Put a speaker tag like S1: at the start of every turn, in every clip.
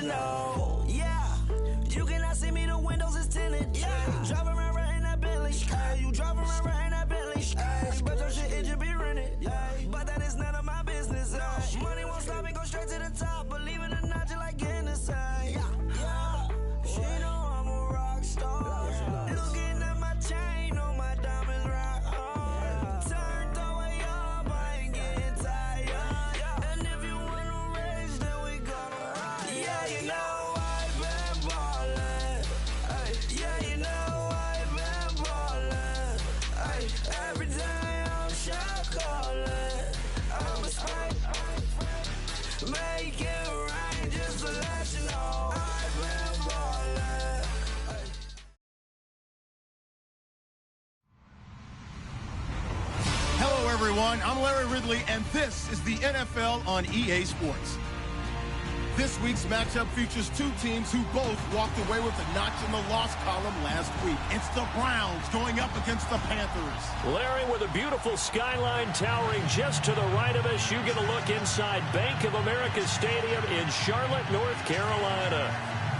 S1: international. Yeah, you cannot see me, the windows is tinted. Yeah, driving around right in that Bentley. Hey, you driving around right in that Bentley. Hey, but your shit, it should be rented. Yeah, but that is none of my business. Money won't stop me, go straight to the top. Believe it or not, just like getting the same. Yeah, she know I'm a rock star. Looking at my chain, on my diamonds right hard. Turned the way up, I ain't getting tired. And if you wanna race, then we gonna ride. Yeah, you know I've been ballin'. Ay, yeah, you know I've been ballin'. Ay, every day I'm shot callin'. I'm a spike, make it rain just to let you know I've been ballin'.
S2: Hello, everyone. I'm Larry Ridley, and this is the NFL on EA Sports. This week's matchup features two teams who both walked away with a notch in the loss column last week. It's the Browns going up against the Panthers.
S3: Larry, with a beautiful skyline towering just to the right of us, you get a look inside Bank of America Stadium in Charlotte, North Carolina.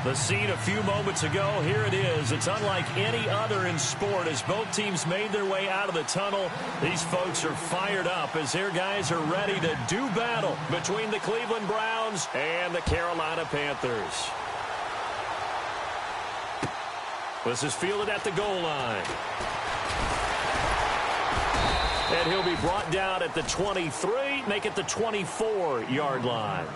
S3: The scene a few moments ago, here it is. It's unlike any other in sport as both teams made their way out of the tunnel. These folks are fired up as their guys are ready to do battle between the Cleveland Browns and the Carolina Panthers. This is fielded at the goal line. And he'll be brought down at the 23, make it the 24-yard line.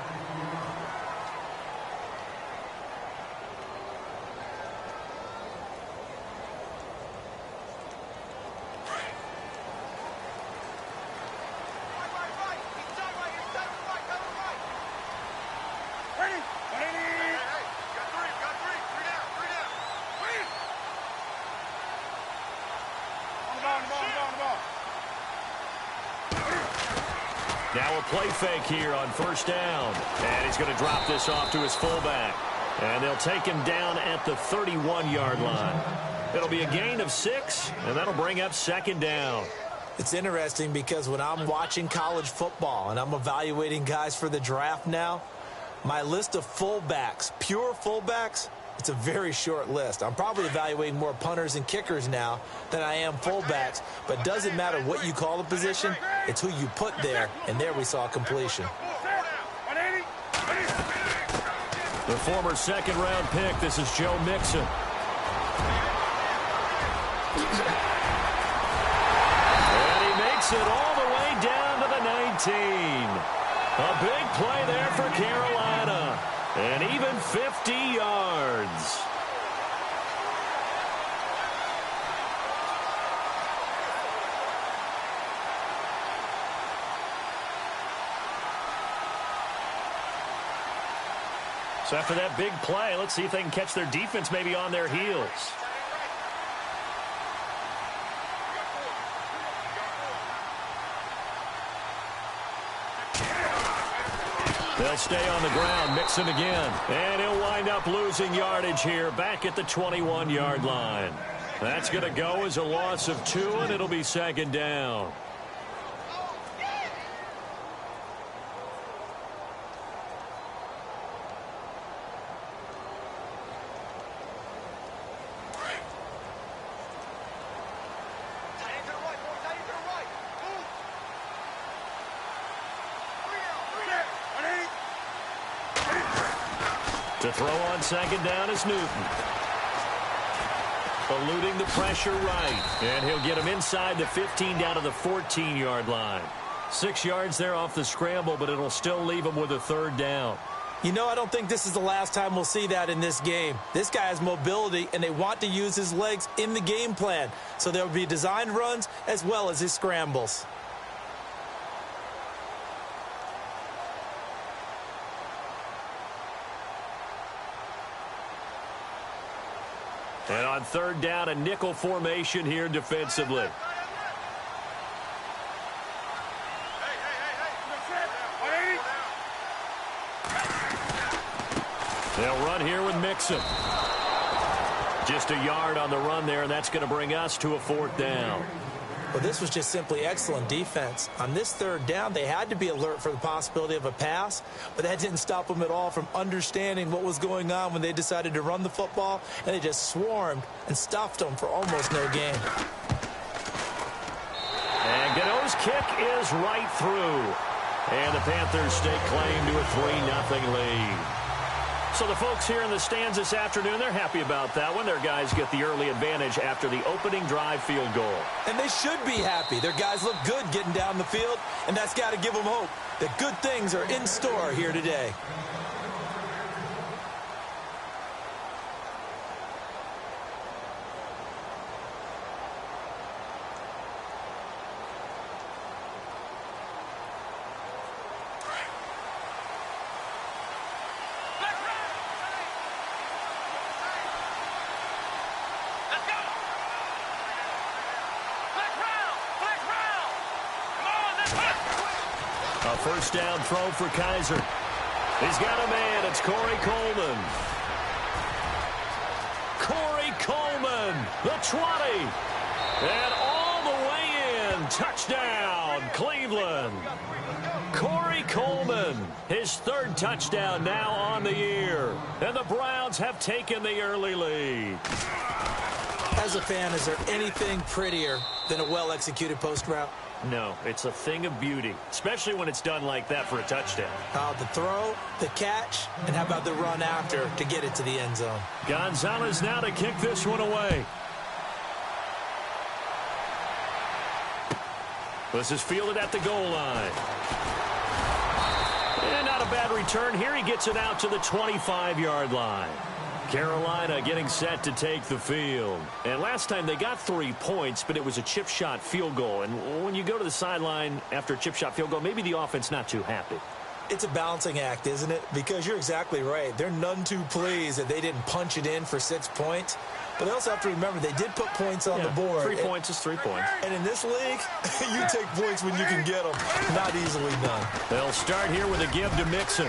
S3: Now a play fake here on first down. And he's going to drop this off to his fullback. And they'll take him down at the 31-yard line. It'll be a gain of 6, and that'll bring up second down.
S4: It's interesting because when I'm watching college football and I'm evaluating guys for the draft now, my list of fullbacks, pure fullbacks, it's a very short list. I'm probably evaluating more punters and kickers now than I am fullbacks, but it doesn't matter what you call the position, it's who you put there, and there we saw completion.
S3: The former second-round pick, this is Joe Mixon. And he makes it all the way down to the 19. A big play there for Carolina. And even 50 yards. So after that big play, let's see if they can catch their defense maybe on their heels. They'll stay on the ground, Mixon again. And he'll wind up losing yardage here back at the 21-yard line. That's going to go as a loss of 2, and it'll be second down. To throw on second down is Newton. Eluding the pressure right. And he'll get him inside the 15 down to the 14-yard line. 6 yards there off the scramble, but it'll still leave him with a third down.
S4: You know, I don't think this is the last time we'll see that in this game. This guy has mobility, and they want to use his legs in the game plan. So there will be designed runs as well as his scrambles.
S3: And on third down, a nickel formation here defensively. They'll run here with Mixon. Just a yard on the run there, and that's going to bring us to a fourth down.
S4: Well, this was just simply excellent defense. On this third down, they had to be alert for the possibility of a pass, but that didn't stop them at all from understanding what was going on when they decided to run the football, and they just swarmed and stuffed them for almost no gain.
S3: And Gano's kick is right through. And the Panthers stake claim to a 3-0 lead. So the folks here in the stands this afternoon, they're happy about that one. Their guys get the early advantage after the opening drive field goal.
S4: And they should be happy. Their guys look good getting down the field, and that's got to give them hope that good things are in store here today.
S3: A first down throw for Kaiser. He's got a man. It's Corey Coleman. Corey Coleman, the 20. And all the way in. Touchdown, Cleveland. Corey Coleman, his third touchdown now on the year. And the Browns have taken the early lead.
S4: As a fan, is there anything prettier than a well-executed post route?
S3: No, it's a thing of beauty, especially when it's done like that for a touchdown.
S4: The throw, the catch, and how about the run after to get it to the end zone?
S3: Gonzalez now to kick this one away. This is fielded at the goal line. And not a bad return here. He gets it out to the 25-yard line. Carolina getting set to take the field. And last time they got 3 points, but it was a chip shot field goal. And when you go to the sideline after a chip shot field goal, maybe the offense not too happy.
S4: It's a balancing act, isn't it? Because you're exactly right. They're none too pleased that they didn't punch it in for 6 points. But they also have to remember they did put points on the board.
S3: 3 points is 3 points.
S4: And in this league, you take points when you can get them. Not easily done.
S3: They'll start here with a give to Mixon.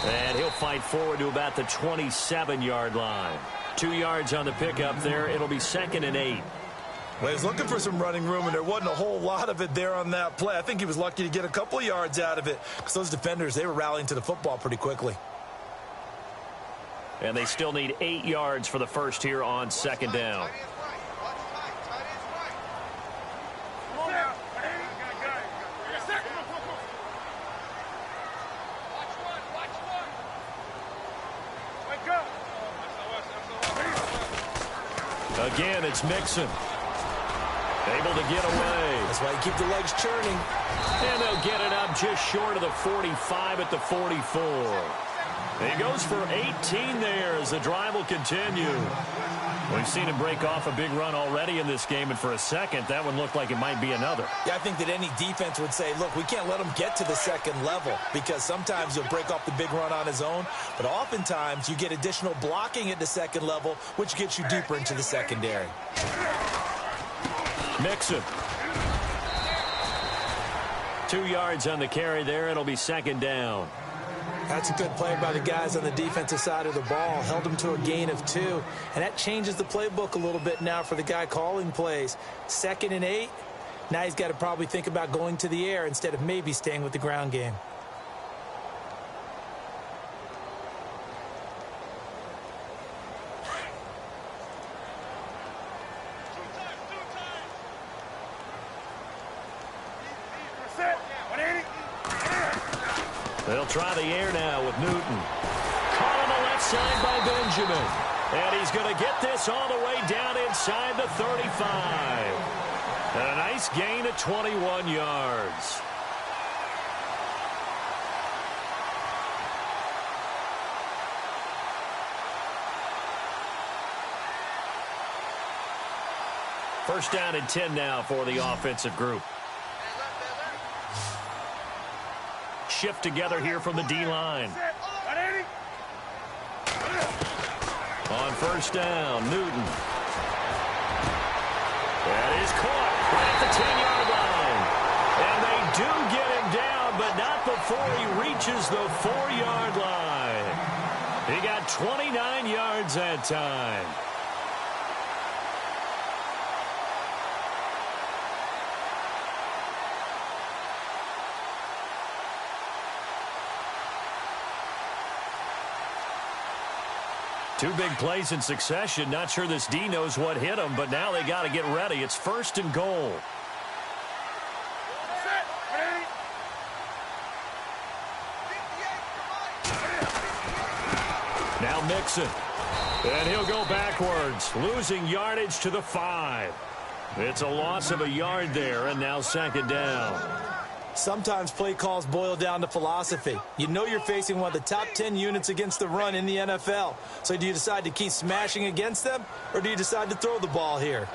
S3: And he'll fight forward to about the 27-yard line. 2 yards on the pickup there. It'll be 2nd and 8.
S4: Well, he was looking for some running room, and there wasn't a whole lot of it there on that play. I think he was lucky to get a couple of yards out of it because those defenders, they were rallying to the football pretty quickly.
S3: And they still need 8 yards for the first here on 2nd down. Again, it's Mixon. Able to get away.
S4: That's why you keep the legs churning.
S3: And they'll get it up just short of the 45 at the 44. He goes for 18 there as the drive will continue. We've seen him break off a big run already in this game, and for a second, that one looked like it might be another.
S4: Yeah, I think that any defense would say, look, we can't let him get to the second level because sometimes he'll break off the big run on his own, but oftentimes you get additional blocking at the second level, which gets you deeper into the secondary.
S3: Mixon. 2 yards on the carry there. It'll be 2nd down.
S4: That's a good play by the guys on the defensive side of the ball. Held them to a gain of 2. And that changes the playbook a little bit now for the guy calling plays. 2nd and 8. Now he's got to probably think about going to the air instead of maybe staying with the ground game.
S3: They'll try the air now with Newton. Caught on the left side by Benjamin. And he's going to get this all the way down inside the 35. And a nice gain of 21 yards. First down and 10 now for the offensive group. Shift together here from the D-line. On first down, Newton. That is caught right at the 10-yard line. And they do get him down, but not before he reaches the 4-yard line. He got 29 yards that time. Two big plays in succession. Not sure this D knows what hit him, but now they got to get ready. It's 1st and goal. Now Mixon. And he'll go backwards, losing yardage to the 5. It's a loss of a yard there, and now 2nd down.
S4: Sometimes play calls boil down to philosophy. You know you're facing one of the top 10 units against the run in the NFL. So do you decide to keep smashing against them, or do you decide to throw the ball here?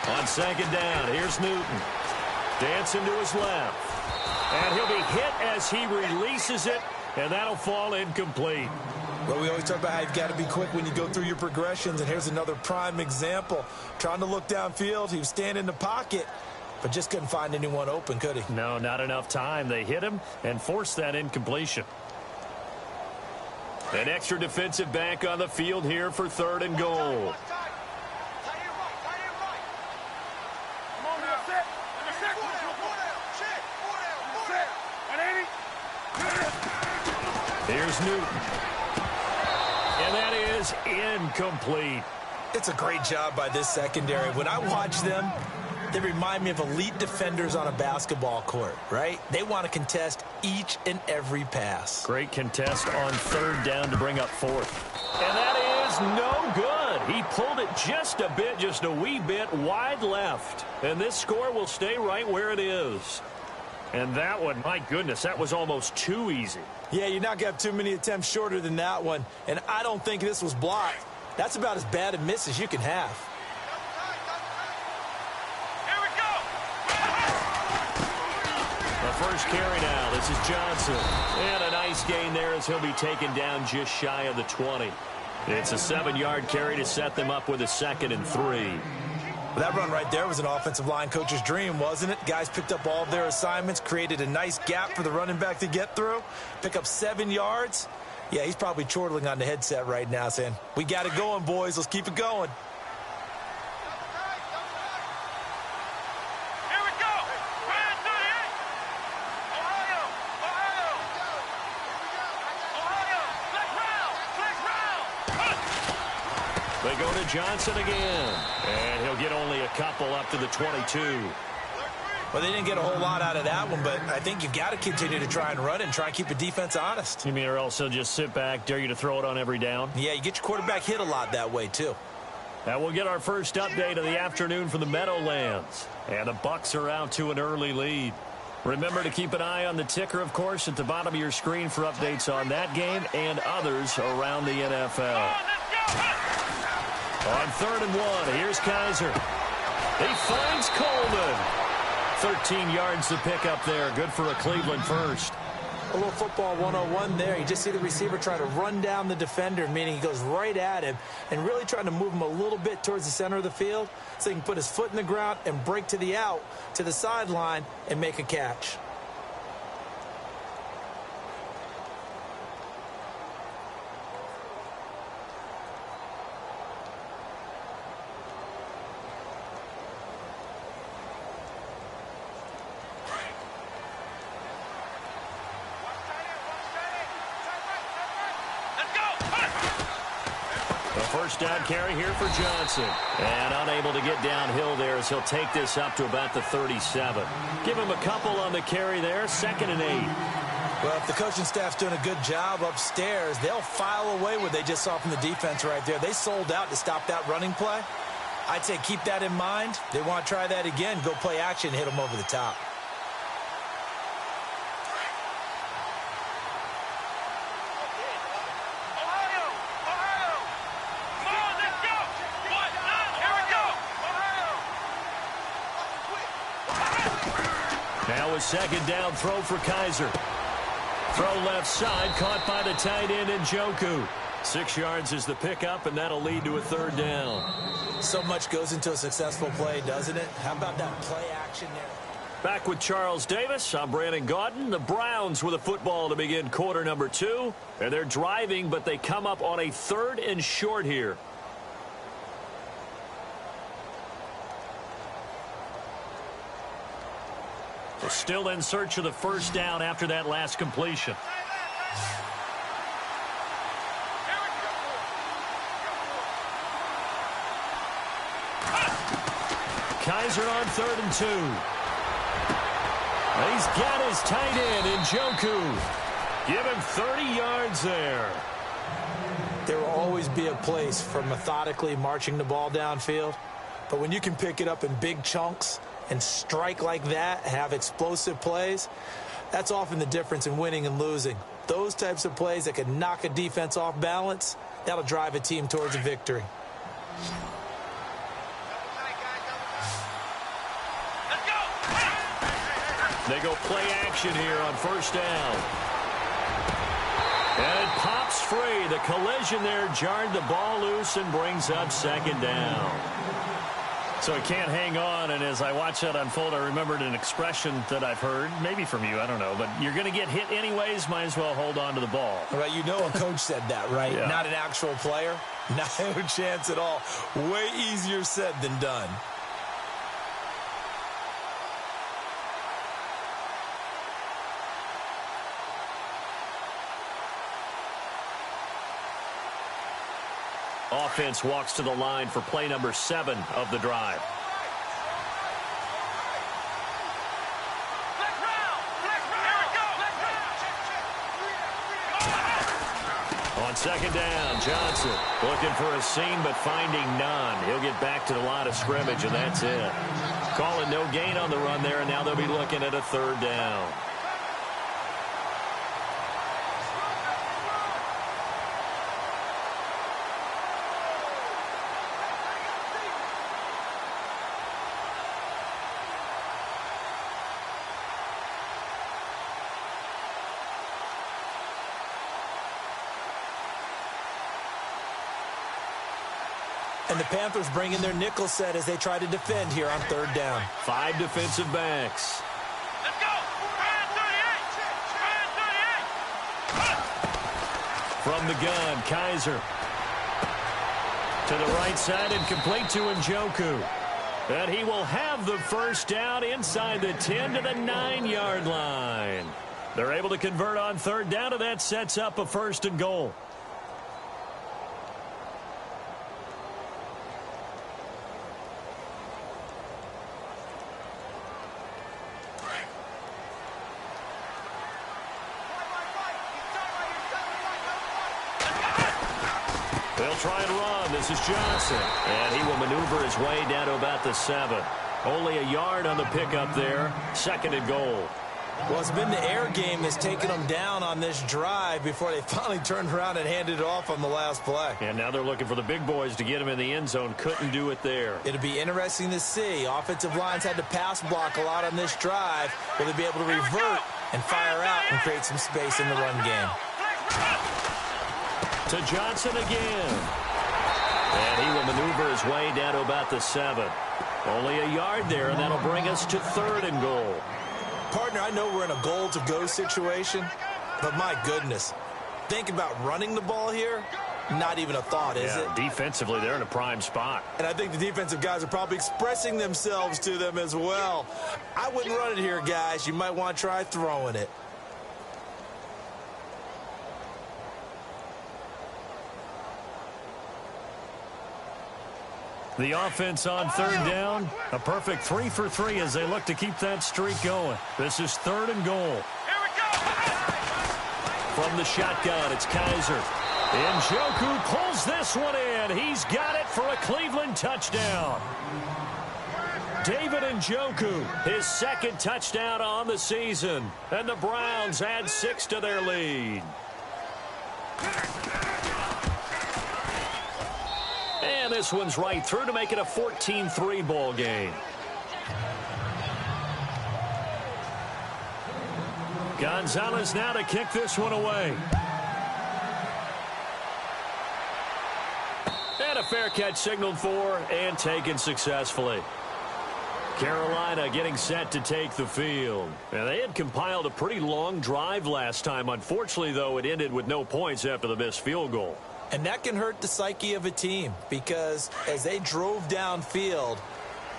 S3: On 2nd down, here's Newton. Dancing to his left. And he'll be hit as he releases it, and that'll fall incomplete.
S4: Well, we always talk about how you've got to be quick when you go through your progressions, and here's another prime example. Trying to look downfield, he was standing in the pocket, but just couldn't find anyone open, could he?
S3: No, not enough time. They hit him and forced that incompletion. An extra defensive back on the field here for 3rd and goal. Here's Newton. And that is incomplete.
S4: It's a great job by this secondary. When I watch them, they remind me of elite defenders on a basketball court, right? They want to contest each and every pass.
S3: Great contest on 3rd down to bring up 4th. And that is no good. He pulled it just a bit, just a wee bit wide left. And this score will stay right where it is. And that one, my goodness, that was almost too easy.
S4: Yeah, you're not going to have too many attempts shorter than that one. And I don't think this was blocked. That's about as bad a miss as you can have.
S1: Here we go.
S3: The first carry now. This is Johnson. And a nice gain there as he'll be taken down just shy of the 20. It's a 7-yard carry to set them up with a 2nd and 3.
S4: That run right there was an offensive line coach's dream, wasn't it? Guys picked up all of their assignments, created a nice gap for the running back to get through, pick up 7 yards. Yeah, he's probably chortling on the headset right now saying, we got it going, boys. Let's keep it going.
S1: Here we go. Brand 38. Ohio. Ohio.
S3: They go to Johnson again. And he'll get only a couple up to the 22.
S4: Well, they didn't get a whole lot out of that one, but I think you've got to continue to try and run and try and keep the defense honest.
S3: You mean or else he'll just sit back, dare you to throw it on every down?
S4: Yeah, you get your quarterback hit a lot that way, too.
S3: Now we'll get our first update of the afternoon from the Meadowlands. And the Bucs are out to an early lead. Remember to keep an eye on the ticker, of course, at the bottom of your screen for updates on that game and others around the NFL. On 3rd and 1, here's Kaiser. He finds Coleman. 13 yards to pick up there. Good for a Cleveland first.
S4: A little football 101 there. You just see the receiver try to run down the defender, meaning he goes right at him and really trying to move him a little bit towards the center of the field so he can put his foot in the ground and break to the out, to the sideline, and make a catch.
S3: First down carry here for Johnson. And unable to get downhill there as he'll take this up to about the 37. Give him a couple on the carry there. 2nd and 8.
S4: Well, if the coaching staff's doing a good job upstairs, they'll file away what they just saw from the defense right there. They sold out to stop that running play. I'd say keep that in mind. They want to try that again. Go play action, hit them over the top.
S3: Now a 2nd down throw for Kaiser. Throw left side, caught by the tight end Njoku. 6 yards is the pickup, and that'll lead to a 3rd down.
S4: So much goes into a successful play, doesn't it? How about that play action there?
S3: Back with Charles Davis. I'm Brandon Gaudin. The Browns with a football to begin quarter number 2. And they're driving, but they come up on a 3rd and short here. They're still in search of the first down after that last completion. Kaiser on 3rd and 2. He's got his tight end, Njoku. Give him 30 yards there.
S4: There will always be a place for methodically marching the ball downfield. But when you can pick it up in big chunks and strike like that, have explosive plays, that's often the difference in winning and losing. Those types of plays that can knock a defense off balance, that'll drive a team towards a victory.
S3: They go play action here on 1st down. And it pops free. The collision there jarred the ball loose and brings up 2nd down. So it can't hang on, and as I watch that unfold, I remembered an expression that I've heard, maybe from you, I don't know, but you're going to get hit anyways, might as well hold on to the ball.
S4: Right, you know a coach said that, right?
S3: Yeah.
S4: Not an actual player. No chance at all. Way easier said than done.
S3: Offense walks to the line for play number 7 of the drive. On 2nd down, Johnson looking for a seam but finding none. He'll get back to the line of scrimmage, and that's it. Calling no gain on the run there, and now they'll be looking at a 3rd down.
S4: And the Panthers bring in their nickel set as they try to defend here on 3rd down.
S3: 5 defensive backs.
S1: Let's go! Ryan 38!
S3: From the gun, Kaiser. To the right side and complete to Njoku. And he will have the first down inside the 10 to the 9-yard line. They're able to convert on 3rd down, and that sets up a 1st and goal. Try and run. This is Johnson. And he will maneuver his way down to about the 7. Only a yard on the pickup there. 2nd and goal.
S4: Well, it's been the air game that's taken them down on this drive before they finally turned around and handed it off on the last play.
S3: And now they're looking for the big boys to get him in the end zone. Couldn't do it there.
S4: It'll be interesting to see. Offensive lines had to pass block a lot on this drive. Will they be able to revert and fire out and create some space in the run game?
S3: To Johnson again. And he will maneuver his way down to about the 7. Only a yard there, and that'll bring us to 3rd and goal.
S4: Partner, I know we're in a goal-to-go situation, but my goodness, think about running the ball here. Not even a thought, is it?
S3: Defensively, they're in a prime spot.
S4: And I think the defensive guys are probably expressing themselves to them as well. I wouldn't run it here, guys. You might want to try throwing it.
S3: The offense on 3rd down. A perfect 3 for 3 as they look to keep that streak going. This is 3rd and goal.
S1: Here we go!
S3: From the shotgun, it's Kaiser. Njoku pulls this one in. He's got it for a Cleveland touchdown. David Njoku, his 2nd touchdown on the season. And the Browns add 6 to their lead. And this one's right through to make it a 14-3 ball game. Gonzalez now to kick this one away. And a fair catch signaled for and taken successfully. Carolina getting set to take the field. And they had compiled a pretty long drive last time. Unfortunately, though, it ended with no points after the missed field goal.
S4: And that can hurt the psyche of a team because as they drove downfield,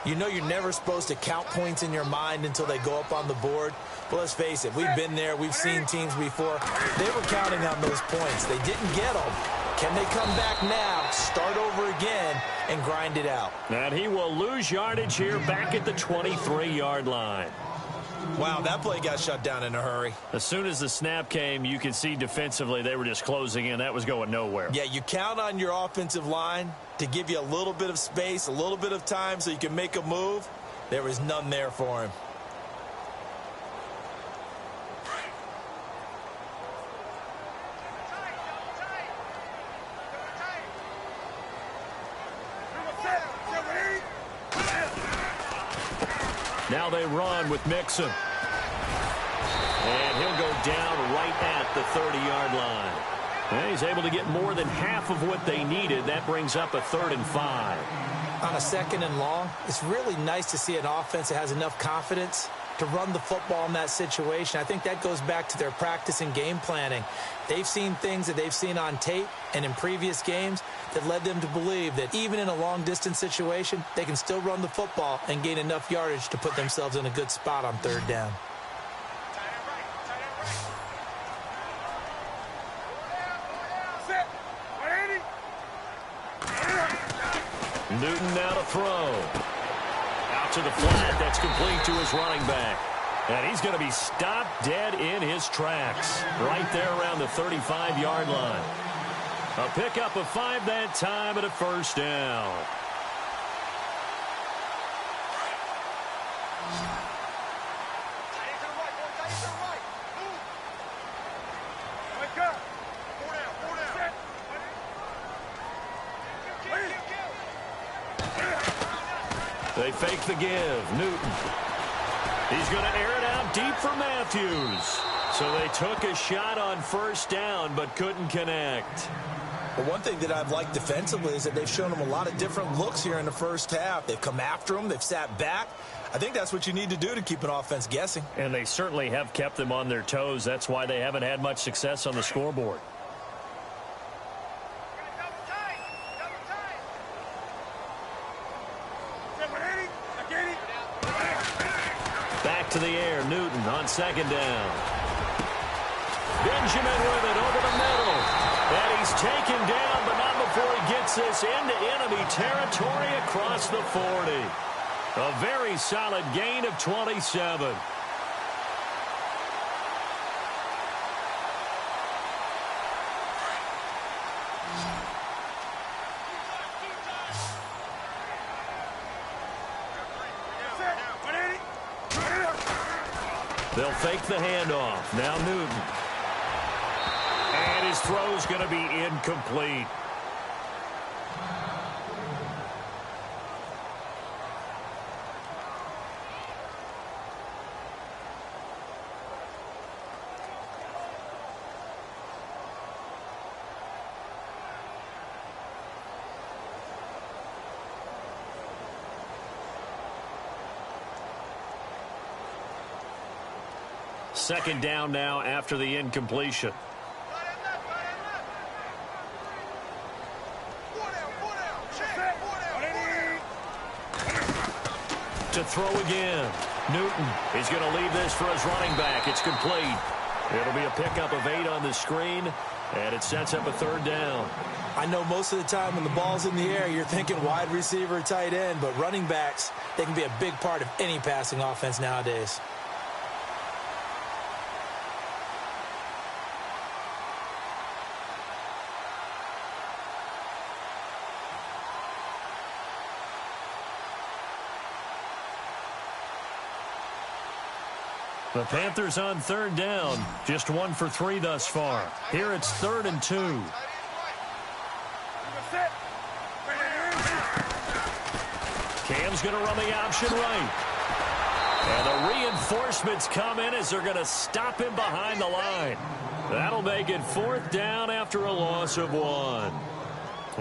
S4: You know you're never supposed to count points in your mind until they go up on the board. But let's face it, we've been there. We've seen teams before. They were counting on those points. They didn't get them. Can they come back now, start over again, and grind it out?
S3: And he will lose yardage here back at the 23-yard line.
S4: Wow, that play got shut down in a hurry.
S3: As soon as the snap came, you could see defensively they were just closing in. That was going nowhere.
S4: Yeah, you count on your offensive line to give you a little bit of space, a little bit of time so you can make a move. There was none there for him.
S3: Now they run with Mixon. And he'll go down right at the 30-yard line. And he's able to get more than half of what they needed. That brings up a 3rd and 5.
S4: On a 2nd and long, it's really nice to see an offense that has enough confidence to run the football in that situation. I think that goes back to their practice and game planning. They've seen things that they've seen on tape and in previous games that led them to believe that even in a long-distance situation, they can still run the football and gain enough yardage to put themselves in a good spot on 3rd down.
S3: Newton now to throw. Out to the flat. That's complete to his running back. And he's going to be stopped dead in his tracks. Right there around the 35-yard line. A pickup of 5 that time and a 1st down. They fake the give. Newton. He's going to air it out deep for Matthews. So they took a shot on 1st down but couldn't connect.
S4: Well, one thing that I've liked defensively is that they've shown them a lot of different looks here in the 1st half. They've come after them. They've sat back. I think that's what you need to do to keep an offense guessing.
S3: And they certainly have kept them on their toes. That's why they haven't had much success on the scoreboard. Back to the air. Newton on 2nd down. Benjamin with it over the middle. And he's taken down, but not before he gets this into enemy territory across the 40. A very solid gain of 27. They'll fake the handoff. Now Newton. And his throw's going to be incomplete. Second down now after the incompletion. To throw again. Newton is going to leave this for his running back. It's complete. It'll be a pickup of 8 on the screen, and it sets up a 3rd down.
S4: I know most of the time when the ball's in the air, you're thinking wide receiver, tight end, but running backs, they can be a big part of any passing offense nowadays.
S3: The Panthers on 3rd down. Just 1 for 3 thus far. Here it's 3rd and 2. Cam's going to run the option right. And the reinforcements come in as they're going to stop him behind the line. That'll make it 4th down after a loss of 1.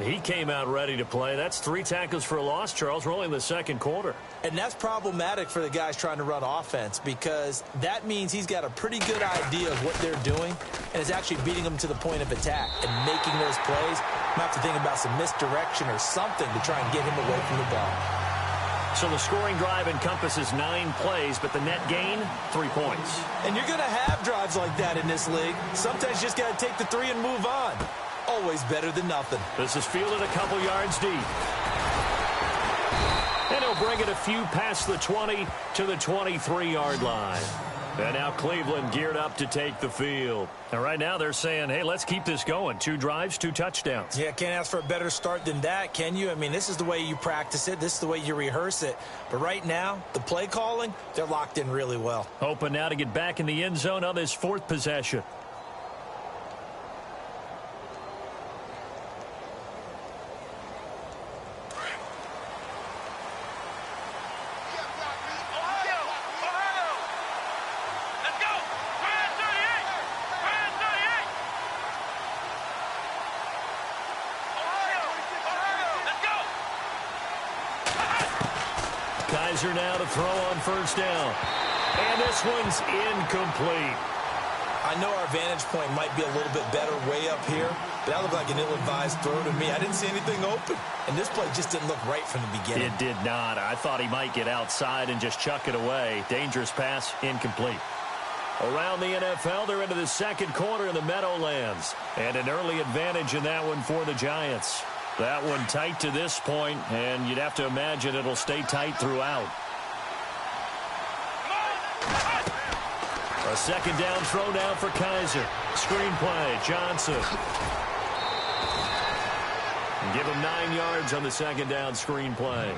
S3: He came out ready to play. That's 3 tackles for a loss, Charles. We're only in the 2nd quarter.
S4: And that's problematic for the guys trying to run offense because that means he's got a pretty good idea of what they're doing and is actually beating them to the point of attack and making those plays. You have to think about some misdirection or something to try and get him away from the ball.
S3: So the scoring drive encompasses 9 plays, but the net gain, 3 points.
S4: And you're going to have drives like that in this league. Sometimes you just got to take the 3 and move on. Always better than nothing.
S3: This is fielded a couple yards deep. And he'll bring it a few past the 20 to the 23-yard line. And now Cleveland geared up to take the field. And right now they're saying, hey, let's keep this going. 2 drives, 2 touchdowns.
S4: Yeah, can't ask for a better start than that, can you? I mean, this is the way you practice it. This is the way you rehearse it. But right now, the play calling, they're locked in really well.
S3: Hoping now to get back in the end zone on this 4th possession. Kaiser now to throw on first down. And this one's incomplete.
S4: I know our vantage point might be a little bit better way up here, but that looked like an ill-advised throw to me. I didn't see anything open, and this play just didn't look right from the beginning.
S3: It did not. I thought he might get outside and just chuck it away. Dangerous pass, incomplete. Around the NFL, they're into the 2nd quarter in the Meadowlands, and an early advantage in that one for the Giants. That one tight to this point, and you'd have to imagine it'll stay tight throughout. A 2nd down throw now for Kaiser. Screen play, Johnson. Give him 9 yards on the 2nd down screen play.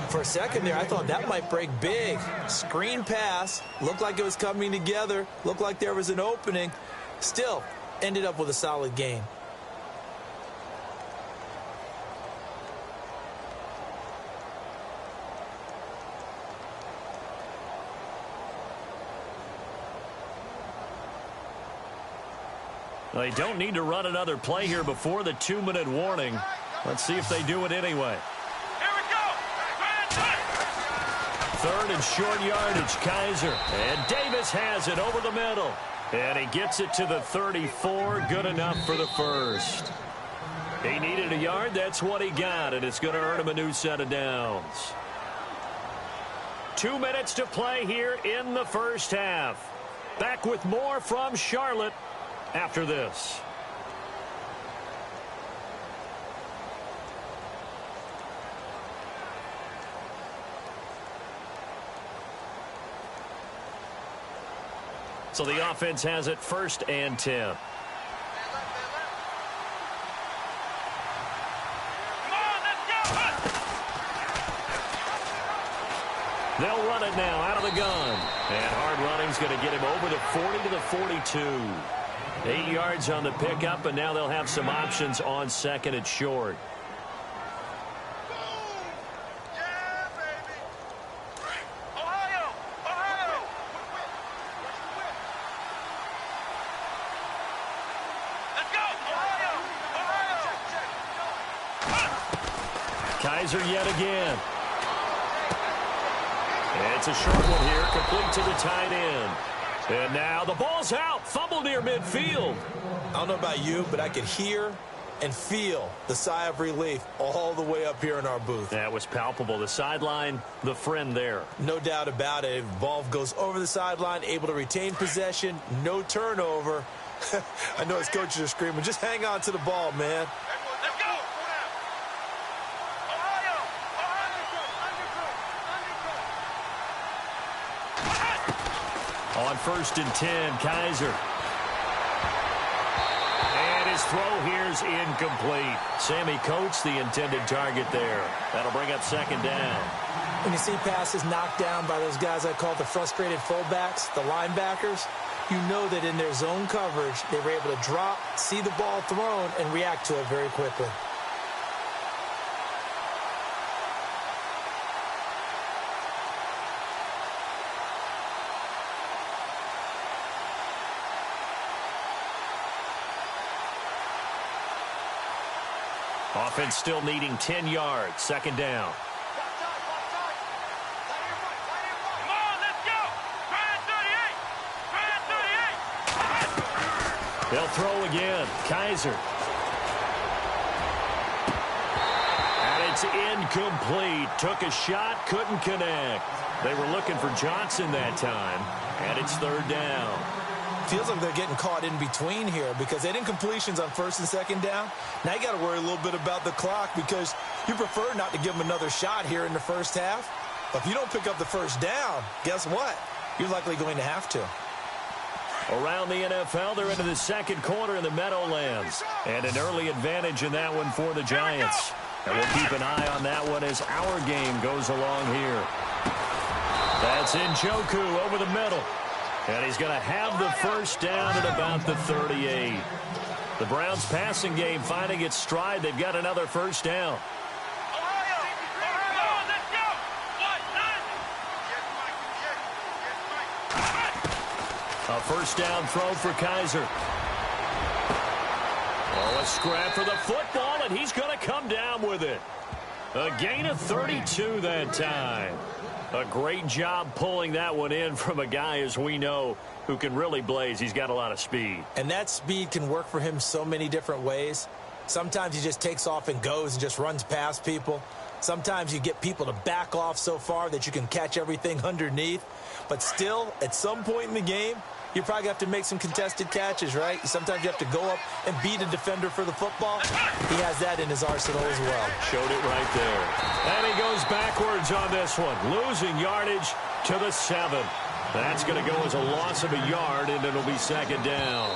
S4: For a second there, I thought that might break big. Screen pass, looked like it was coming together, looked like there was an opening. Still, ended up with a solid game.
S3: They don't need to run another play here before the 2-minute warning. Let's see if they do it anyway.
S1: Here we go.
S3: 3rd and short yardage, Kaiser. And Davis has it over the middle. And he gets it to the 34. Good enough for the first. He needed a yard. That's what he got. And it's going to earn him a new set of downs. 2 minutes to play here in the first half. Back with more from Charlotte after this. So the offense has it 1st and 10. They'll run it now out of the gun. And hard running's going to get him over the 40 to the 42. 8 yards on the pickup, and now they'll have some options on 2nd and short. Kaiser yet again. It's a short one here, complete to the tight end. And now the ball's out. Fumble near midfield.
S4: I don't know about you, but I could hear and feel the sigh of relief all the way up here in our booth.
S3: That was palpable. The sideline, the friend there.
S4: No doubt about it. Ball goes over the sideline, able to retain possession, no turnover. I know his coaches are screaming, just hang on to the ball, man.
S3: On 1st and 10, Kaiser. And his throw here's incomplete. Sammy Coates, the intended target there. That'll bring up 2nd down.
S4: When you see passes knocked down by those guys I call the frustrated fullbacks, the linebackers, you know that in their zone coverage, they were able to drop, see the ball thrown, and react to it very quickly.
S3: Offense still needing 10 yards. 2nd down. They'll throw again. Kaiser. And it's is incomplete. Took a shot, couldn't connect. They were looking for Johnson that time, and it's third down.
S4: Feels like they're getting caught in between here because they didn't completions on first and second down. Now you got to worry a little bit about the clock because you prefer not to give them another shot here in the first half. But if you don't pick up the first down, guess what? You're likely going to have to.
S3: Around the NFL, they're into the second quarter in the Meadowlands. And an early advantage in that one for the Giants. And we'll keep an eye on that one as our game goes along here. That's Njoku over the middle. And he's going to have the first down at about the 38. The Browns passing game finding its stride. They've got another first down. A first down throw for Kaiser. Oh, a scrap for the football, and he's going to come down with it. A gain of 32 that time. A great job pulling that one in from a guy, as we know, who can really blaze. He's got a lot of speed.
S4: And that speed can work for him so many different ways. Sometimes he just takes off and goes and just runs past people. Sometimes you get people to back off so far that you can catch everything underneath. But still, at some point in the game, you probably have to make some contested catches, right? Sometimes you have to go up and beat a defender for the football. He has that in his arsenal as well.
S3: Showed it right there. And he goes backwards on this one, losing yardage to the 7. That's going to go as a loss of a yard, and it'll be second down.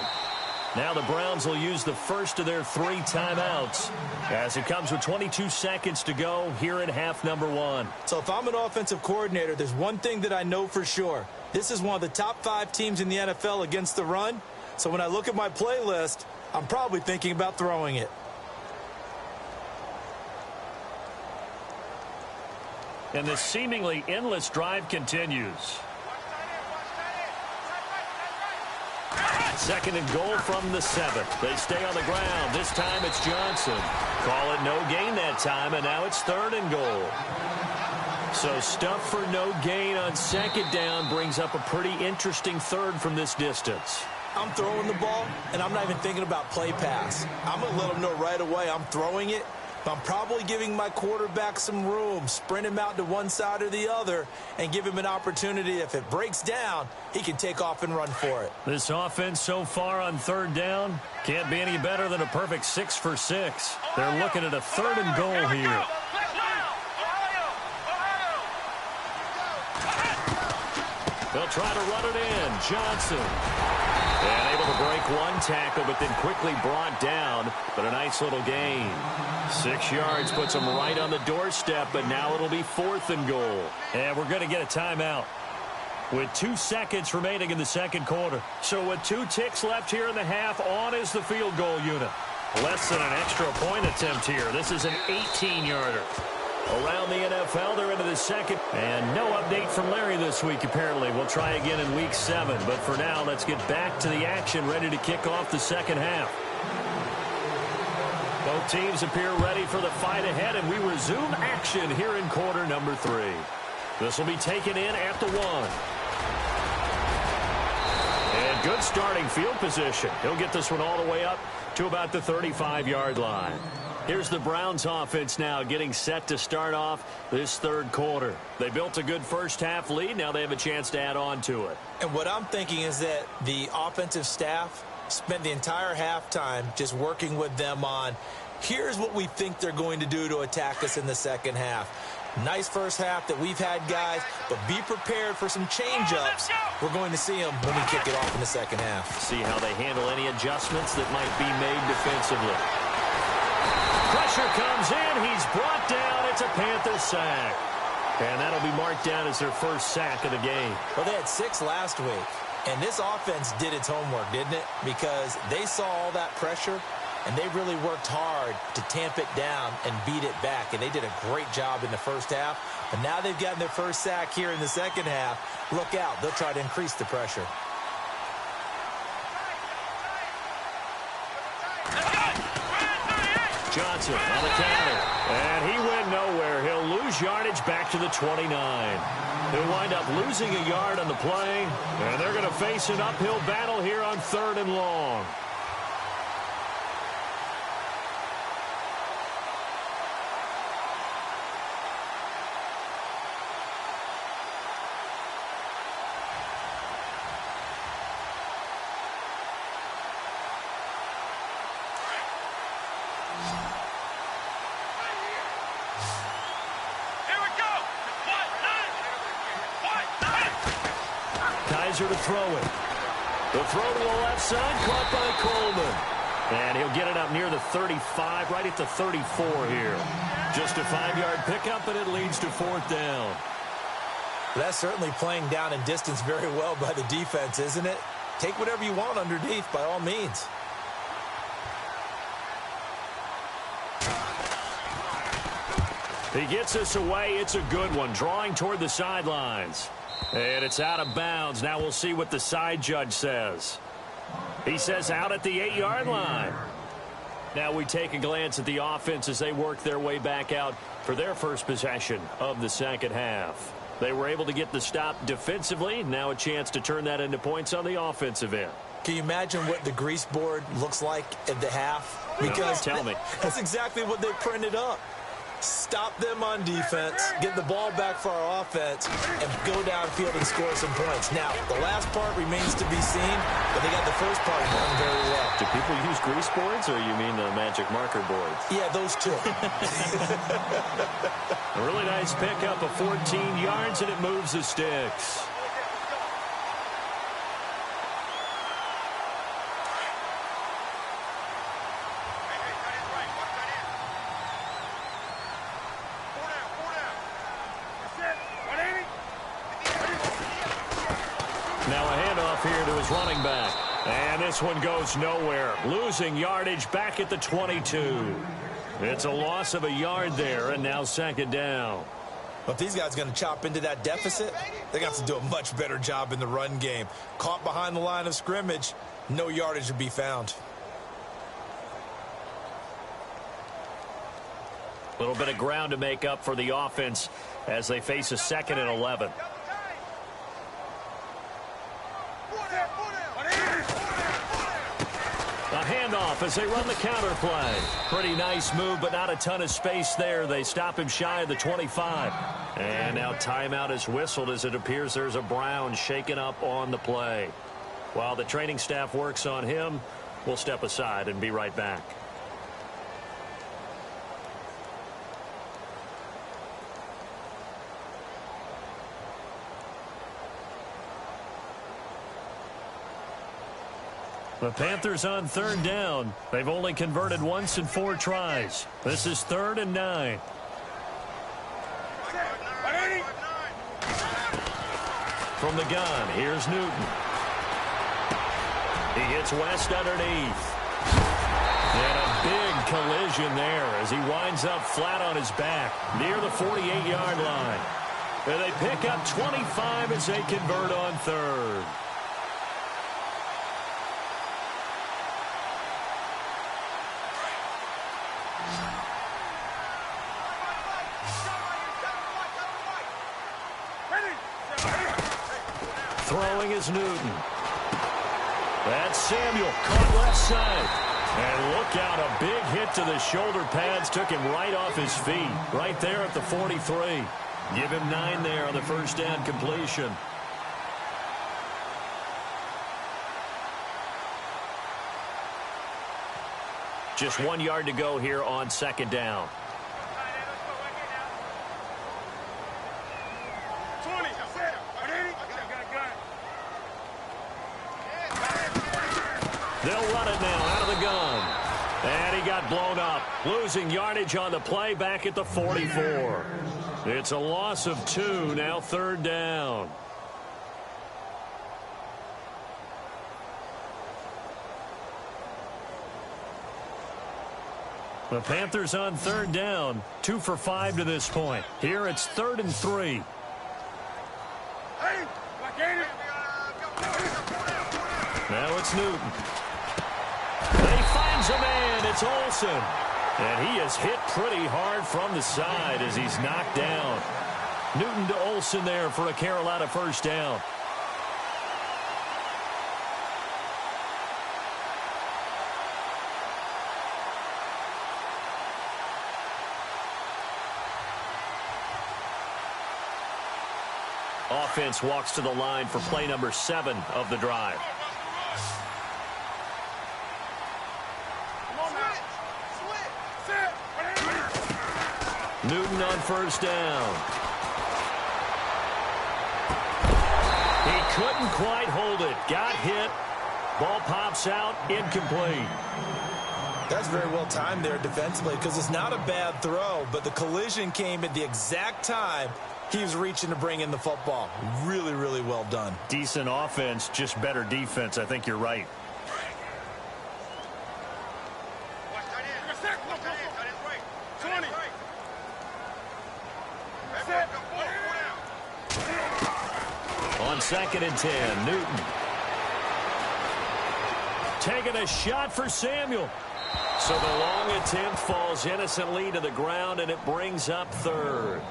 S3: Now the Browns will use the first of their 3 timeouts as it comes with 22 seconds to go here in half number 1.
S4: So if I'm an offensive coordinator, there's one thing that I know for sure. This is one of the top 5 teams in the NFL against the run. So when I look at my playlist, I'm probably thinking about throwing it.
S3: And this seemingly endless drive continues. Second and goal from the 7th. They stay on the ground. This time it's Johnson. Call it no gain that time, and now it's third and goal. So stuff for no gain on second down brings up a pretty interesting third from this distance.
S4: I'm throwing the ball, and I'm not even thinking about play pass. I'm going to let them know right away I'm throwing it, but I'm probably giving my quarterback some room, sprint him out to one side or the other, and give him an opportunity. If it breaks down, he can take off and run for it.
S3: This offense so far on third down can't be any better than a perfect 6 for 6. They're looking at a third and goal here. They'll try to run it in. Johnson. And able to break one tackle, but then quickly brought down. But a nice little gain. 6 yards puts them right on the doorstep, but now it'll be fourth and goal. And we're going to get a timeout with 2 seconds remaining in the second quarter. So with 2 ticks left here in the half, on is the field goal unit. Less than an extra point attempt here. This is an 18-yarder. Around the NFL, they're into the second. And no update from Larry this week, apparently. We'll try again in week 7. But for now, let's get back to the action, ready to kick off the second half. Both teams appear ready for the fight ahead, and we resume action here in quarter number 3. This will be taken in at the 1. And good starting field position. He'll get this one all the way up to about the 35-yard line. Here's the Browns offense now getting set to start off this third quarter. They built a good first half lead. Now they have a chance to add on to it.
S4: And what I'm thinking is that the offensive staff spent the entire halftime just working with them on, here's what we think they're going to do to attack us in the second half. Nice first half that we've had, guys, but be prepared for some change-ups. We're going to see them when we kick it off in the second half.
S3: See how they handle any adjustments that might be made defensively. Pressure comes in. He's brought down. It's a Panthers sack. And that'll be marked down as their first sack of the game.
S4: Well, they had 6 last week. And this offense did its homework, didn't it? Because they saw all that pressure, and they really worked hard to tamp it down and beat it back. And they did a great job in the first half. But now they've gotten their first sack here in the second half. Look out. They'll try to increase the pressure.
S3: Johnson on the counter. And he went nowhere. He'll lose yardage back to the 29. He'll wind up losing a yard on the play. And they're going to face an uphill battle here on third and long. riser to throw it. The throw to the left side, caught by Coleman. And he'll get it up near the 35, right at the 34 here. Just a 5-yard pickup, and it leads to 4th down.
S4: That's certainly playing down in distance very well by the defense, isn't it? Take whatever you want underneath, by all means.
S3: He gets us away. It's a good one, drawing toward the sidelines. And it's out of bounds. Now we'll see what the side judge says. He says out at the 8-yard line. Now we take a glance at the offense as they work their way back out for their first possession of the second half. They were able to get the stop defensively. Now a chance to turn that into points on the offensive end.
S4: Can you imagine what the grease board looks like at the half? Because
S3: tell me.
S4: That's exactly what they printed up. Stop them on defense, get the ball back for our offense, and go downfield and score some points. Now, the last part remains to be seen, but they got the first part done very well.
S3: Do people use grease boards, or you mean the magic marker boards?
S4: Yeah, those two.
S3: A really nice pickup of 14 yards, and it moves the sticks. Now a handoff here to his running back. And this one goes nowhere. Losing yardage back at the 22. It's a loss of a yard there, and now 2nd down.
S4: But if these guys are going to chop into that deficit, they got to do a much better job in the run game. Caught behind the line of scrimmage, no yardage to be found.
S3: A little bit of ground to make up for the offense as they face a 2nd and 11. A handoff as they run the counter play. Pretty nice move, but not a ton of space there. They stop him shy of the 25. And now timeout is whistled as it appears there's a Brown shaken up on the play. While the training staff works on him, we'll step aside and be right back. The Panthers on 3rd down. They've only converted once in 4 tries. This is 3rd and 9. From the gun, here's Newton. He hits West underneath. And a big collision there as he winds up flat on his back near the 48-yard line. And they pick up 25 as they convert on 3rd. Throwing is Newton. That's Samuel, caught left side. And look out, a big hit to the shoulder pads. Took him right off his feet. Right there at the 43. Give him 9 there on the first down completion. Just 1 yard to go here on 2nd down. They'll run it now out of the gun. And he got blown up. Losing yardage on the play back at the 44. It's a loss of 2, now 3rd down. The Panthers on 3rd down. 2 for 5 to this point. Here it's 3rd and 3. Now it's Newton. He finds a man. It's Olsen. And he is hit pretty hard from the side as he's knocked down. Newton to Olsen there for a Carolina first down. Offense walks to the line for play number 7 of the drive. Newton on first down. He couldn't quite hold it. Got hit. Ball pops out, incomplete.
S4: That's very well timed there defensively because it's not a bad throw, but the collision came at the exact time he was reaching to bring in the football. Really, really well done.
S3: Decent offense, just better defense. I think you're right. On 2nd and 10, Newton. Taking a shot for Samuel. So the long attempt falls innocently to the ground, and it brings up 3rd.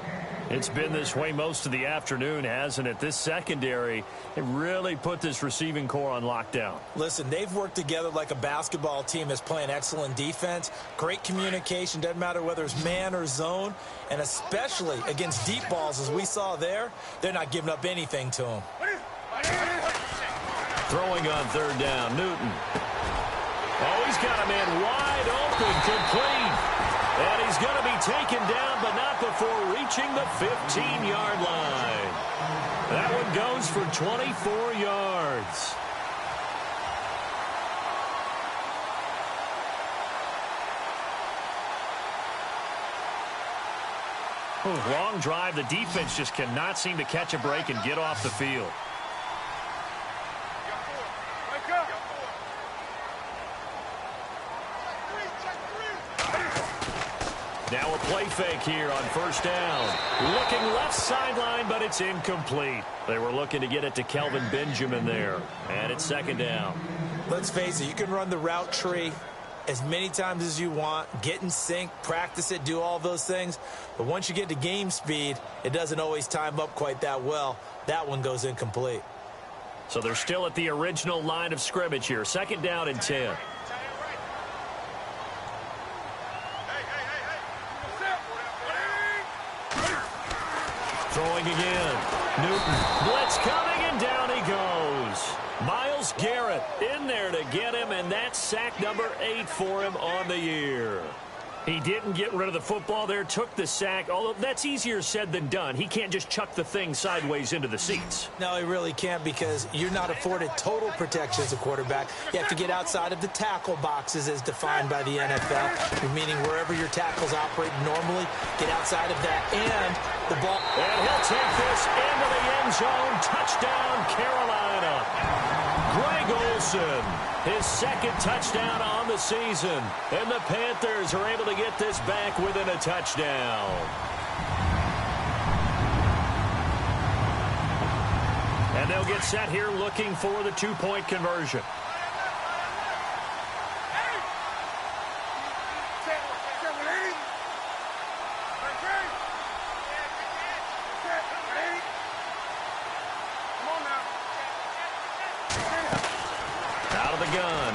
S3: It's been this way most of the afternoon, hasn't it? This secondary, it really put this receiving core on lockdown.
S4: Listen, they've worked together like a basketball team that's playing excellent defense. Great communication, doesn't matter whether it's man or zone. And especially against deep balls, as we saw there, they're not giving up anything to them.
S3: Throwing on 3rd down, Newton. Oh, he's got a man wide open, complete. And he's going to be taken down, but not before reaching the 15-yard line. That one goes for 24 yards. Long drive. The defense just cannot seem to catch a break and get off the field. Now a play fake here on 1st down. Looking left sideline, but it's incomplete. They were looking to get it to Kelvin Benjamin there. And it's 2nd down.
S4: Let's face it, you can run the route tree as many times as you want, get in sync, practice it, do all those things. But once you get to game speed, it doesn't always time up quite that well. That one goes incomplete.
S3: So they're still at the original line of scrimmage here. 2nd down and 10. Throwing again. Newton. Blitz coming, and down he goes. Myles Garrett in there to get him, and that's sack number 8 for him on the year. He didn't get rid of the football there, took the sack, although that's easier said than done. He can't just chuck the thing sideways into the seats.
S4: No, he really can't because you're not afforded total protection as a quarterback. You have to get outside of the tackle boxes as defined by the NFL, meaning wherever your tackles operate normally, get outside of that, and the ball.
S3: And he'll take this into the end zone. Touchdown, Carolina. Greg Olsen, his 2nd touchdown on the season. And the Panthers are able to get this back within a touchdown. And they'll get set here looking for the 2-point conversion.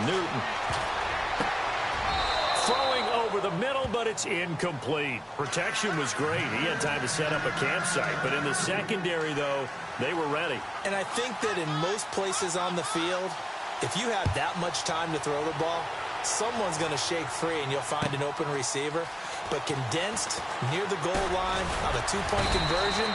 S3: Newton. Throwing over the middle, but it's incomplete. Protection was great. He had time to set up a campsite. But in the secondary, though, they were ready.
S4: And I think that in most places on the field, if you have that much time to throw the ball, someone's going to shake free and you'll find an open receiver. But condensed near the goal line on a 2-point conversion,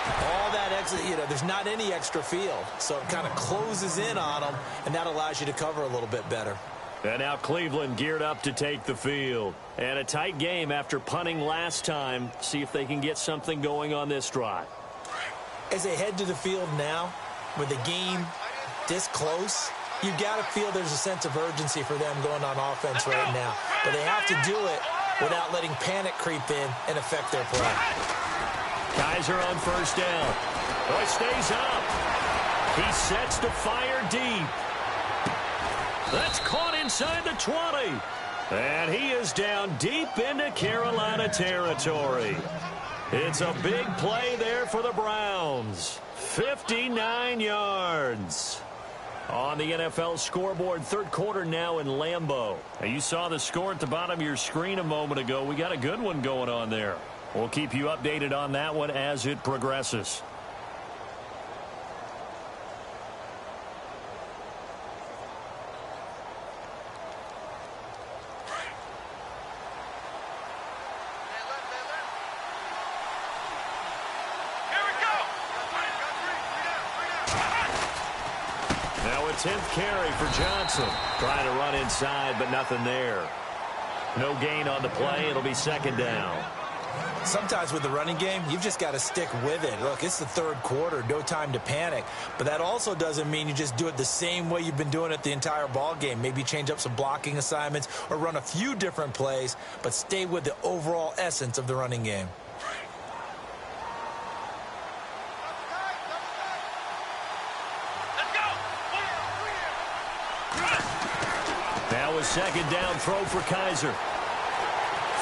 S4: all that exit, there's not any extra field. So it kind of closes in on them, and that allows you to cover a little bit better.
S3: And now Cleveland geared up to take the field. And a tight game after punting last time. See if they can get something going on this drive.
S4: As they head to the field now, with the game this close, you got to feel there's a sense of urgency for them going on offense right now. But they have to do it without letting panic creep in and affect their play.
S3: Kaiser on 1st down. Boy, stays up. He sets to fire deep. That's caught inside the 20. And he is down deep into Carolina territory. It's a big play there for the Browns. 59 yards. On the NFL scoreboard, 3rd quarter now in Lambeau. Now, you saw the score at the bottom of your screen a moment ago. We got a good one going on there. We'll keep you updated on that one as it progresses. 10th carry for Johnson. Trying to run inside, but nothing there. No gain on the play. It'll be second down.
S4: Sometimes with the running game, you've just got to stick with it. Look, it's the third quarter, no time to panic. But that also doesn't mean you just do it the same way you've been doing it the entire ball game. Maybe change up some blocking assignments or run a few different plays, but stay with the overall essence of the running game.
S3: Now a second down throw for Kaiser.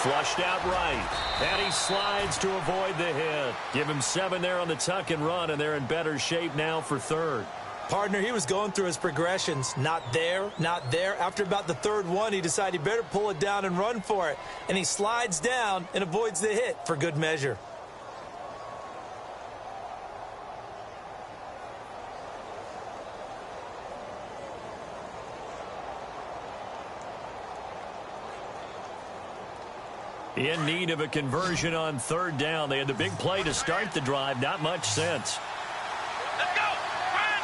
S3: Flushed out right. And he slides to avoid the hit. Give him 7 there on the tuck and run, and they're in better shape now for third.
S4: Partner, he was going through his progressions. Not there, not there. After about the third one, he decided he better pull it down and run for it. And he slides down and avoids the hit for good measure.
S3: In need of a conversion on third down. They had the big play to start the drive. Not much sense.
S1: Let's go! Ryan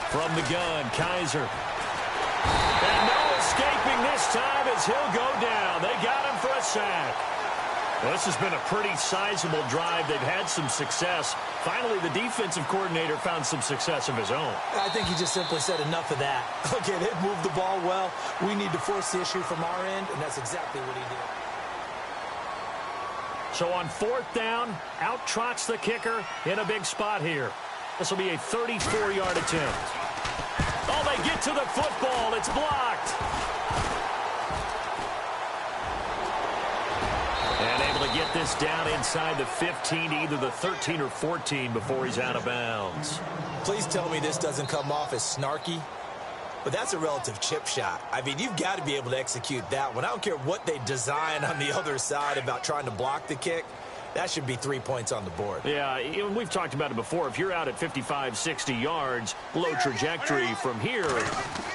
S1: 38!
S3: From the gun, Kaiser. And no escaping this time as he'll go down. They got him for a sack. Well, this has been a pretty sizable drive. They've had some success. Finally, the defensive coordinator found some success of his own.
S4: I think he just simply said enough of that. Okay, they've moved the ball well. We need to force the issue from our end, and that's exactly what he did.
S3: So on fourth down, out trots the kicker in a big spot here. This will be a 34-yard attempt. Oh, they get to the football. It's blocked. And able to get this down inside the 15, either the 13 or 14 before he's out of bounds.
S4: Please tell me this doesn't come off as snarky, but that's a relative chip shot. I mean, you've got to be able to execute that one. I don't care what they design on the other side about trying to block the kick. That should be 3 points on the board.
S3: Yeah, we've talked about it before. If you're out at 55, 60 yards, low trajectory from here,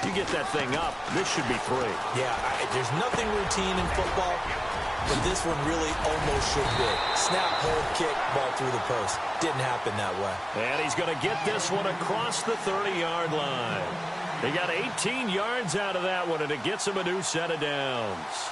S3: you get that thing up, this should be 3.
S4: Yeah, there's nothing routine in football, but this one really almost should be. Snap, hold, kick, ball through the post. Didn't happen that way.
S3: And he's going to get this one across the 30-yard line. They got 18 yards out of that one, and it gets him a new set of downs.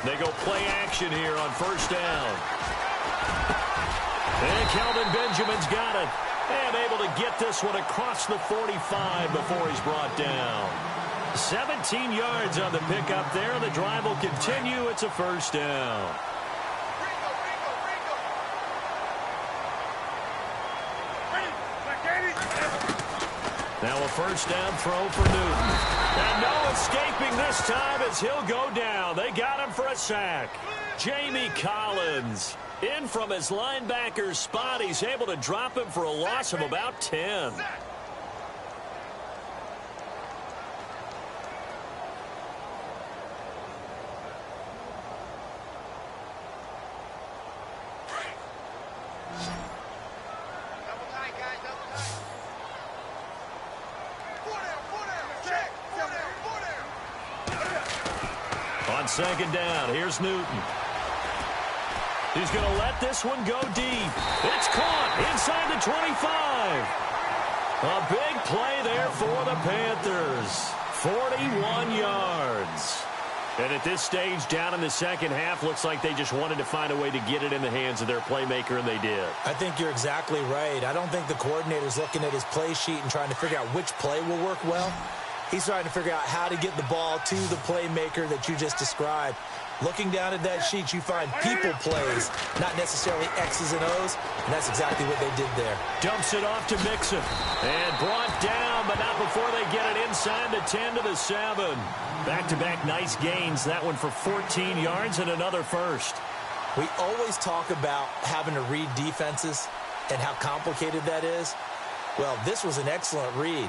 S3: They go play action here on first down. And Kelvin Benjamin's got it. And able to get this one across the 45 before he's brought down. 17 yards on the pickup there. The drive will continue. It's a first down. Now a first down throw for Newton. And no escaping this time as he'll go down. They got him for a sack. Jamie Collins in from his linebacker spot. He's able to drop him for a loss of about 10. On second down, here's Newton. He's going to let this one go deep. It's caught inside the 25. A big play there for the Panthers. 41 yards. And at this stage, down in the second half, looks like they just wanted to find a way to get it in the hands of their playmaker, and they did.
S4: I think you're exactly right. I don't think the coordinator's looking at his play sheet and trying to figure out which play will work well. He's trying to figure out how to get the ball to the playmaker that you just described. Looking down at that sheet, you find people plays, not necessarily X's and O's, and that's exactly what they did there.
S3: Dumps it off to Mixon. And brought down, but not before they get it inside the 10 to the 7. Back-to-back nice gains. That one for 14 yards and another first.
S4: We always talk about having to read defenses and how complicated that is. Well, this was an excellent read.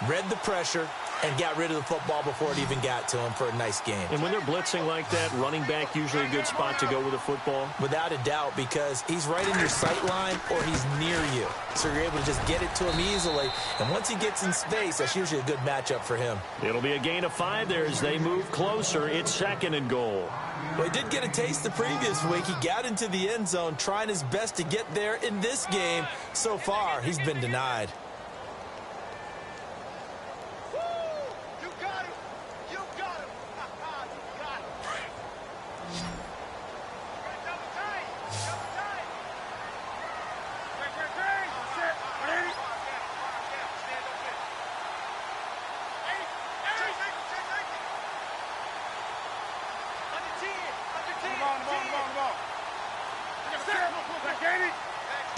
S4: Read the pressure, and got rid of the football before it even got to him for a nice game.
S3: And when they're blitzing like that, running back usually a good spot to go with the football?
S4: Without a doubt, because he's right in your sight line or he's near you. So you're able to just get it to him easily. And once he gets in space, that's usually a good matchup for him.
S3: It'll be a gain of 5 there as they move closer. It's 2nd and goal.
S4: Well, he did get a taste the previous week. He got into the end zone, trying his best to get there in this game. So far, he's been denied.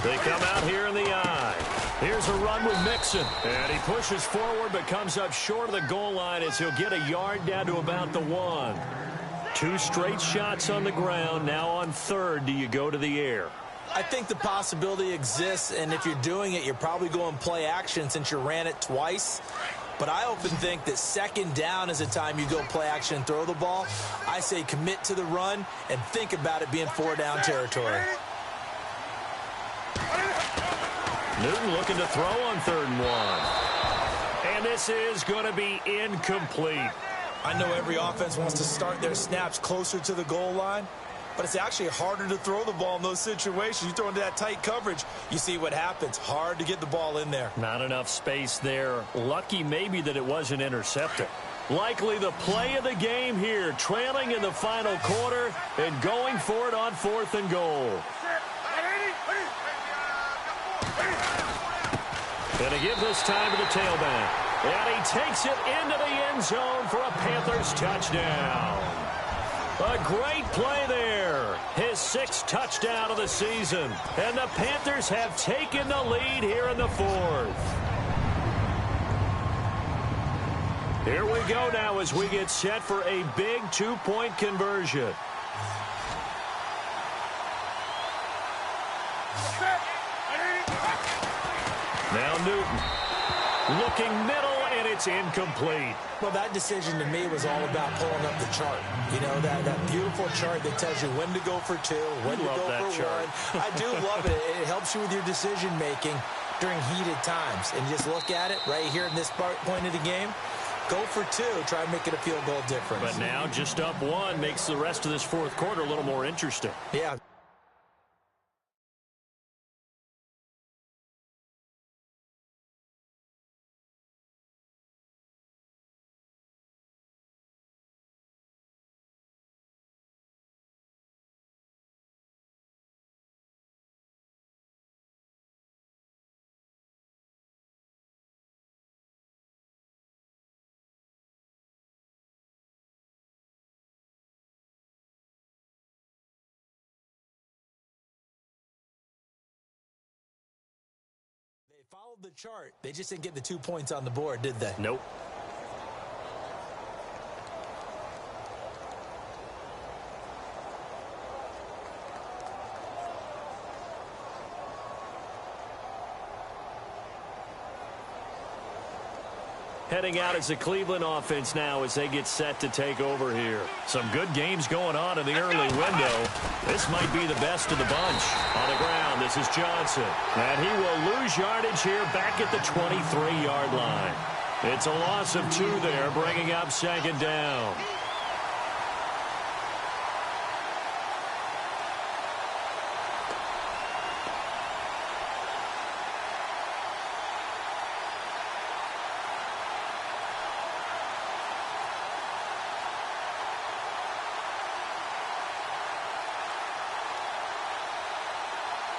S3: They come out here in the eye. Here's a run with Mixon. And he pushes forward but comes up short of the goal line as he'll get a yard down to about the 1. 2 straight shots on the ground. Now on 3rd, do you go to the air?
S4: I think the possibility exists, and if you're doing it, you're probably going play action since you ran it twice. But I often think that 2nd down is the time you go play action and throw the ball. I say commit to the run and think about it being 4-down territory.
S3: Newton looking to throw on 3rd and 1. And this is going to be incomplete.
S4: I know every offense wants to start their snaps closer to the goal line, but it's actually harder to throw the ball in those situations. You throw into that tight coverage, you see what happens. Hard to get the ball in there.
S3: Not enough space there. Lucky maybe that it wasn't intercepted. Likely the play of the game here, trailing in the final quarter and going for it on 4th and goal. Going to give this time to the tailback. And he takes it into the end zone for a Panthers touchdown. A great play there. His 6th touchdown of the season. And the Panthers have taken the lead here in the 4th. Here we go now as we get set for a big 2-point conversion. Now Newton looking middle, and it's incomplete.
S4: Well, that decision to me was all about pulling up the chart. You know, that beautiful chart that tells you when to go for 2, when to go for 1. I do love it. It helps you with your decision-making during heated times. And just look at it right here in this point of the game. Go for 2. Try and make it a field goal difference.
S3: But now just up 1 makes the rest of this 4th quarter a little more interesting.
S4: Yeah. Followed the chart. They just didn't get the 2 points on the board, did they?
S3: Nope. Heading out as the Cleveland offense now as they get set to take over here. Some good games going on in the early window. This might be the best of the bunch. On the ground, this is Johnson. And he will lose yardage here back at the 23-yard line. It's a loss of 2 there, bringing up 2nd down.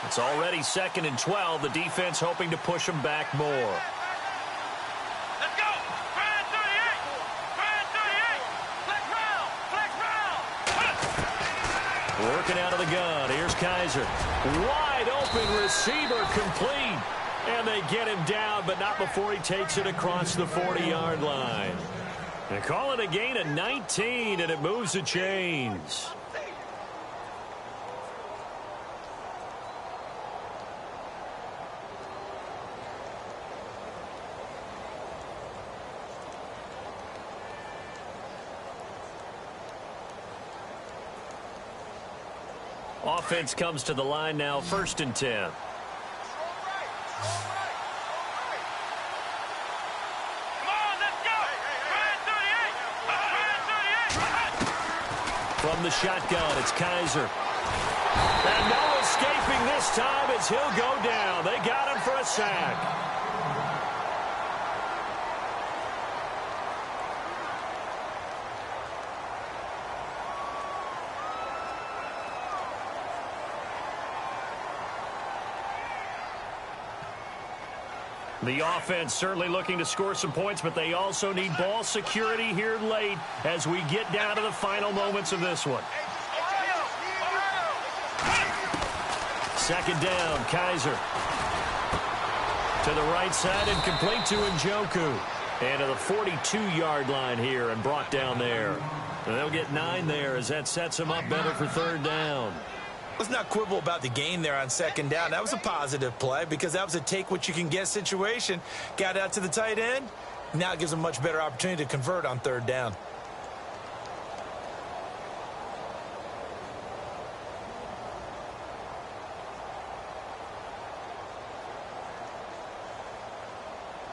S3: It's already 2nd and 12. The defense hoping to push them back more.
S5: Let's go. Fire 38. Fire 38. Flex round. Flex round.
S3: Working out of the gun. Here's Kaiser. Wide open receiver complete. And they get him down, but not before he takes it across the 40-yard line. They call it a gain of 19, and it moves the chains. Offense comes to the line now, 1st and 10. From the shotgun, it's Kaiser. And no escaping this time as he'll go down. They got him for a sack. The offense certainly looking to score some points, but they also need ball security here late as we get down to the final moments of this one. 2nd down, Kaiser. To the right side and complete to Njoku. And to the 42-yard line here and brought down there. And they'll get 9 there as that sets them up better for 3rd down.
S4: Let's not quibble about the gain there on 2nd down. That was a positive play because that was a take-what-you-can-get situation. Got out to the tight end. Now it gives them a much better opportunity to convert on 3rd down.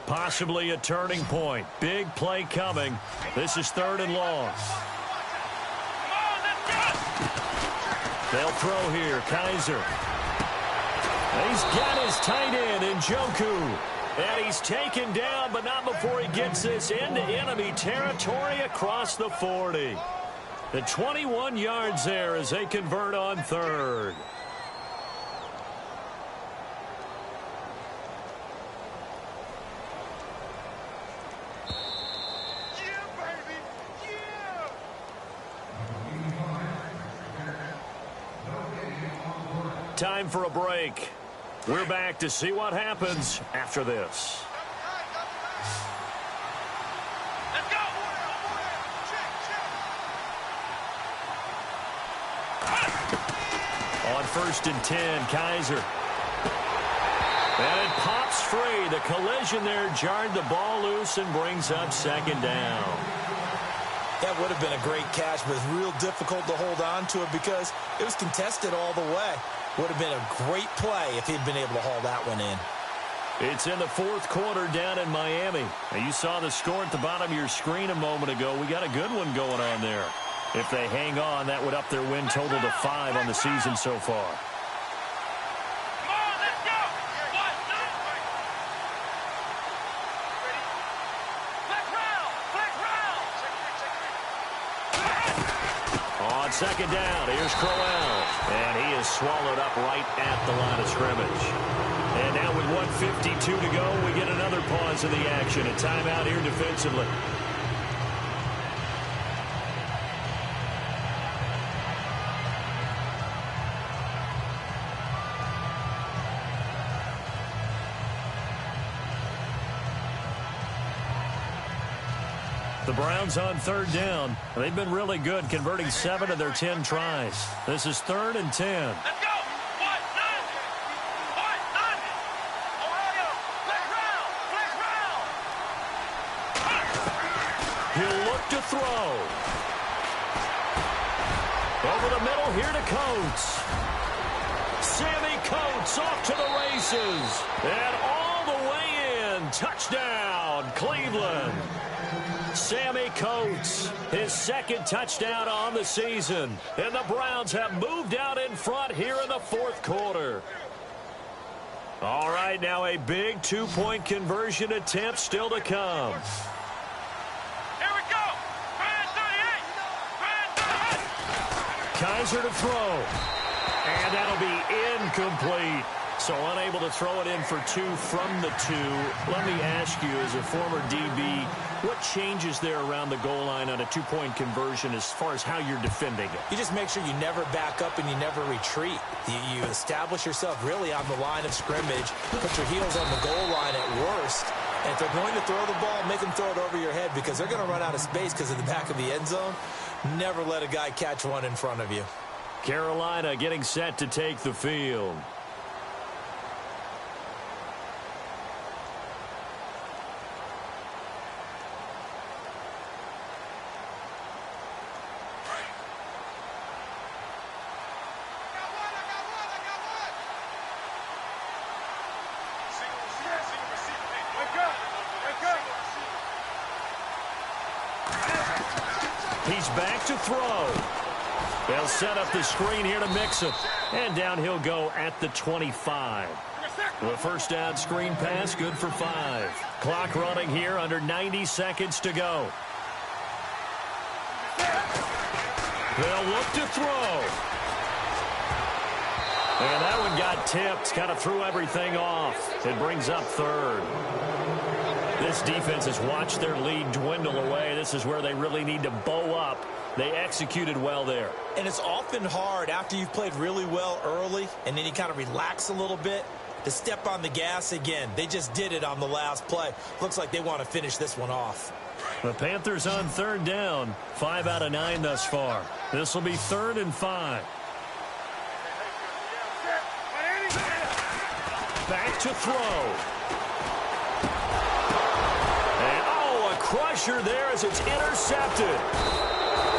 S3: Possibly a turning point. Big play coming. This is 3rd and long. They'll throw here. Kaiser. He's got his tight end, Njoku. And he's taken down, but not before he gets this into enemy territory across the 40. The 21 yards there as they convert on 3rd. Time for a break. We're back to see what happens after this.
S5: Let's go.
S3: On 1st and 10, Kaiser. And it pops free. The collision there jarred the ball loose and brings up 2nd down.
S4: That would have been a great catch, but it's real difficult to hold on to it because it was contested all the way. Would have been a great play if he'd been able to haul that one in.
S3: It's in the 4th quarter down in Miami. Now, you saw the score at the bottom of your screen a moment ago. We got a good one going on there. If they hang on, that would up their win total to 5 on the season so far. On 2nd down, here's Crowell. And he is swallowed up right at the line of scrimmage. And now with 1:52 to go, we get another pause in the action. A timeout here defensively. The Browns on 3rd down. They've been really good, converting 7 of their 10 tries. This is 3rd and 10.
S5: Let's go. Ohio, flex round.
S3: He'll look to throw. Over the middle here to Coates. Sammy Coates off to the races. And all the way in. Touchdown, Cleveland. Sammy Coates, his 2nd touchdown on the season. And the Browns have moved out in front here in the 4th quarter. All right, now a big 2-point conversion attempt still to come.
S5: Here we go. Brand 38.
S3: Kaiser to throw. And that'll be incomplete. So unable to throw it in for 2 from the 2. Let me ask you, as a former DB, what changes there around the goal line on a 2-point conversion as far as how you're defending it?
S4: You just make sure you never back up and you never retreat. You establish yourself really on the line of scrimmage, put your heels on the goal line at worst, and if they're going to throw the ball, make them throw it over your head because they're going to run out of space because of the back of the end zone. Never let a guy catch one in front of you.
S3: Carolina getting set to take the field. He's back to throw. They'll set up the screen here to mix it. And down he'll go at the 25. The first down screen pass, good for 5. Clock running here, under 90 seconds to go. They'll look to throw. And that one got tipped, kind of threw everything off. It brings up third. This defense has watched their lead dwindle away. This is where they really need to bow up. They executed well there.
S4: And it's often hard after you've played really well early and then you kind of relax a little bit to step on the gas again. They just did it on the last play. Looks like they want to finish this one off.
S3: The Panthers on third down. 5 out of 9 thus far. This will be 3rd and 5. Back to throw. And, a crusher there as it's intercepted.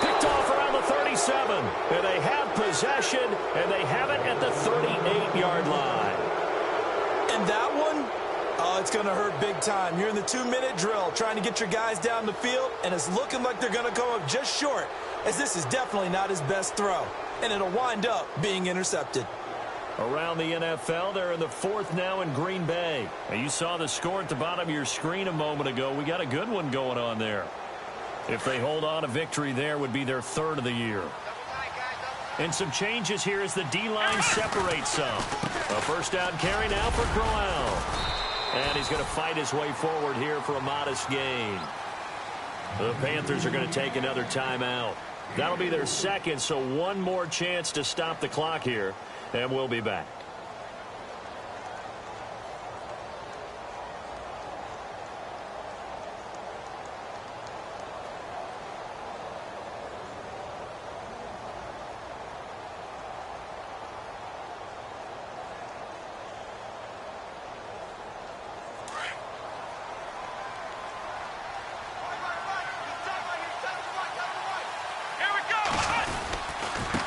S3: Picked off around the 37. And they have possession, and they have it at the 38-yard line.
S4: And that one, it's going to hurt big time. You're in the 2-minute drill trying to get your guys down the field, and it's looking like they're going to come up just short, as this is definitely not his best throw. And it'll wind up being intercepted.
S3: Around the NFL, they're in the 4th now in Green Bay. Now, you saw the score at the bottom of your screen a moment ago. We got a good one going on there. If they hold on, a victory there would be their 3rd of the year. And some changes here as the D-line separates some. A first down carry now for Crowell. And he's going to fight his way forward here for a modest gain. The Panthers are going to take another timeout. That'll be their 2nd, so one more chance to stop the clock here. And we'll be back.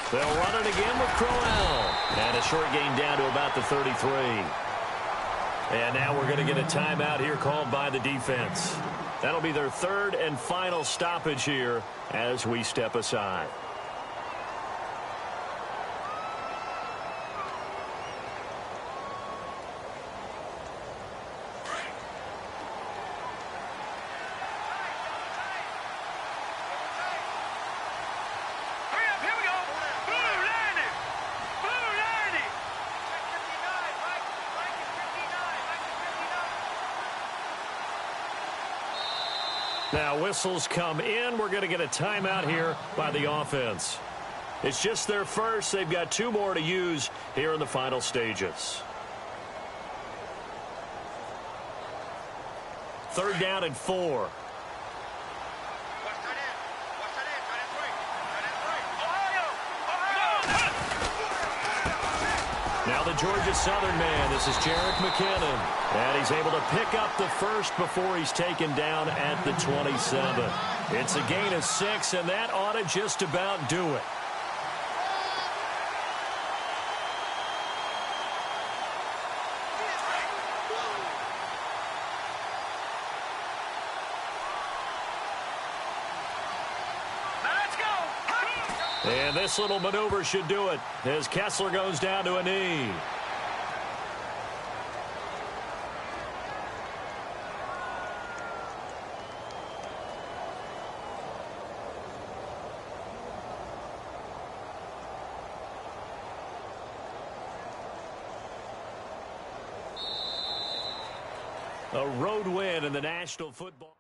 S3: They'll run it again with Crowell. And a short gain down to about the 33. And now we're going to get a timeout here called by the defense. That'll be their 3rd and final stoppage here as we step aside. Now whistles come in. We're going to get a timeout here by the offense. It's just their first. They've got 2 more to use here in the final stages. 3rd down and 4. Now the Georgia Southern man, this is Jerick McKinnon. And he's able to pick up the first before he's taken down at the 27. It's a gain of 6, and that ought to just about do it. And this little maneuver should do it as Kessler goes down to a knee. A road win in the National Football.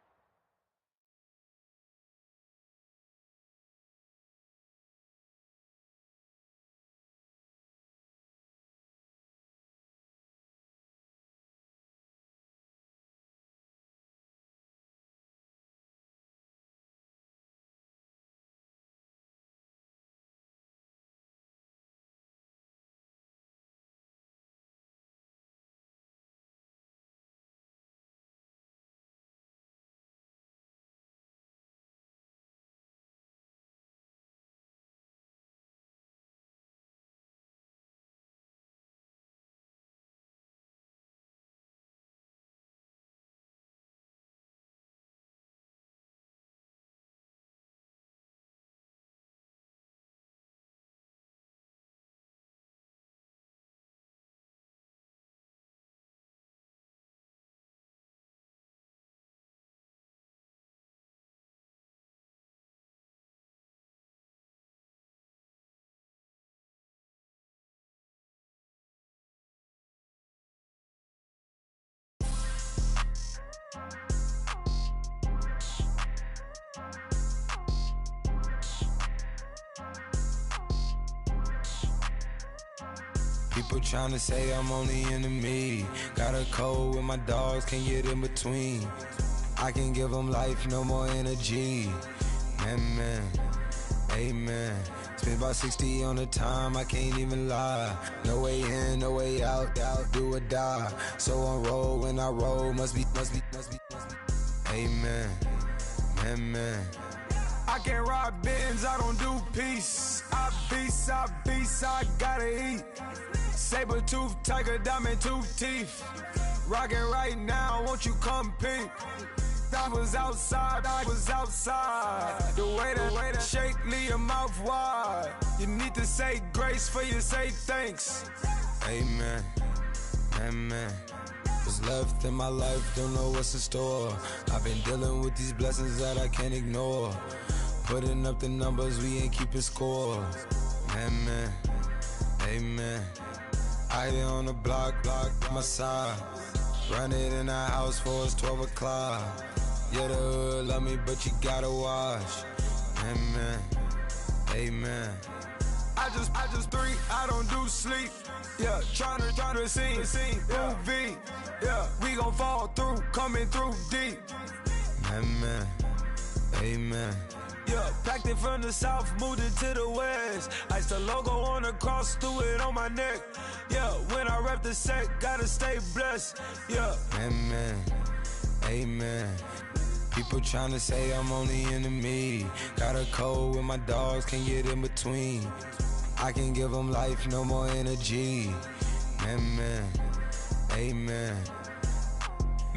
S6: People tryna say I'm on the enemy. Got a cold with my dogs, can't get in between. I can give them life, no more energy. Amen, amen. Spent about 60 on the time, I can't even lie. No way in, no way out, do or die. So on roll, when I roll, must be. Amen, amen. I can't ride Benz, I don't do peace. I beast, I gotta eat. Saber tooth, tiger, diamond tooth teeth. Rockin' right now, won't you come peep? I was outside. The way to shake, leave your mouth wide. You need to say grace for you say thanks. Amen, amen. What's left in my life, don't know what's in store. I've been dealing with these blessings that I can't ignore. Putting up the numbers, we ain't keeping score. Amen, amen. I here on the block, my side. Run it in the house for it's 12 o'clock. Yeah, the hood love me, but you gotta watch. Amen, amen. I just three, I don't do sleep. Yeah, tryna sing, movie. Yeah, we gon' fall through, coming through deep. Amen, amen. Yeah, packed it from the south, moved it to the west. Iced the logo on the cross, threw it on my neck. Yeah, when I rep the set, gotta stay blessed. Yeah, amen, amen. People tryna say I'm on the enemy. Got a cold with my dogs, can't get in between. I can give them life, no more energy. Amen, amen.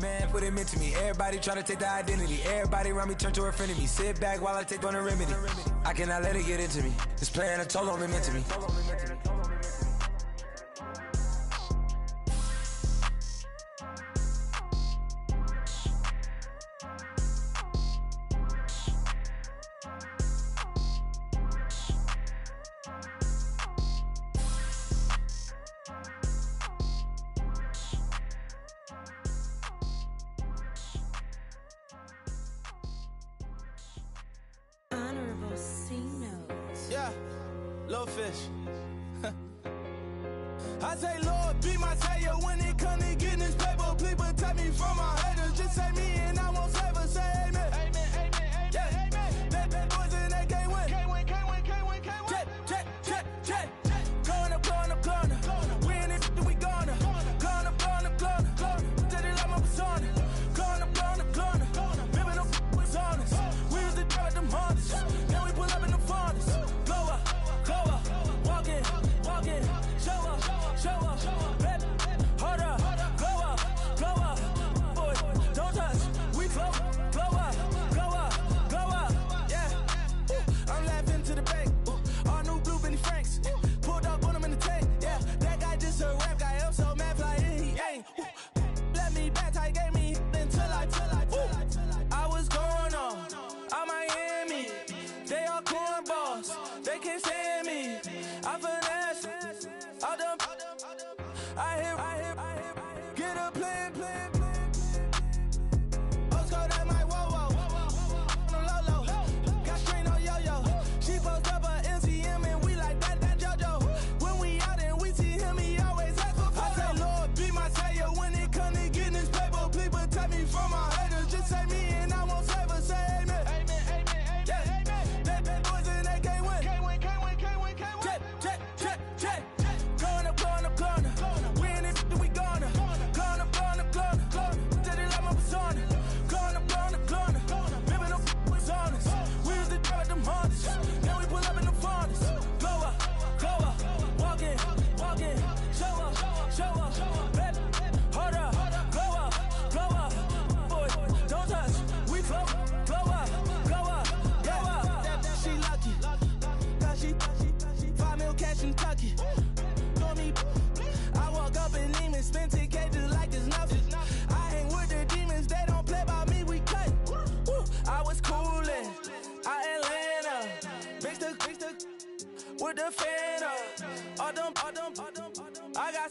S6: Man, what it meant to me. Everybody try to take the identity. Everybody around me turn to a friend of me. Sit back while I take on a remedy. I cannot let it get into me. This playing a toll on me, meant to me.
S1: I say, Lord, be my savior when it come to getting this paper. Please protect me from my haters. Just say me and I won't save us. Say amen. Amen, amen, amen, yeah. Amen. Bad boys and they can't win. Can't win. Check. Going up. Win it, we gonna. Going up. Did it like my persona. Going up. Ripping up was honest. We was the drive at them Hondas. Then we pull up in the Fondas. Glow up. Walking. Show up, baby, hold up, glow up, boy, don't touch, we glow up, yeah, I'm laughing to the bank, all new blue Benny Franks, pulled up on him in the tank, yeah, that guy just a rap guy, I'm so mad fly and he ain't, let me back, tight gave me until I was going on Miami, they all cornballs, they can't stand me, I finesse. I hear, get a plan. Osco, that my whoa. No low. Got strain on yo-yo. She post up a MCM and we like that JoJo. When we out and we see him, he always ask for photo. I say, Lord, be my savior when it come to getting this paper. Please protect me from my haters. Just say me and I won't save us. Say amen. Amen. Yeah. Bad boys and they can't win. Can't win. Check. Going up. Win it, we gonna. Gonna. Did it like my persona. Gonna. Ripping up was honest. We was the drive at them Hondas. Then we pull up in the Fondas. Glow up. Walking. Show up. Baby, hold up. Glow up. Boy, don't touch. We glow up. Yeah, she lucky. Cause she 5 mil cash in Kentucky. I walk up in demons, spend 10K just like it's nothing. I hang with the demons, they don't play by me, we cut. I was coolin', Atlanta, mixed with the fan up. All them, I got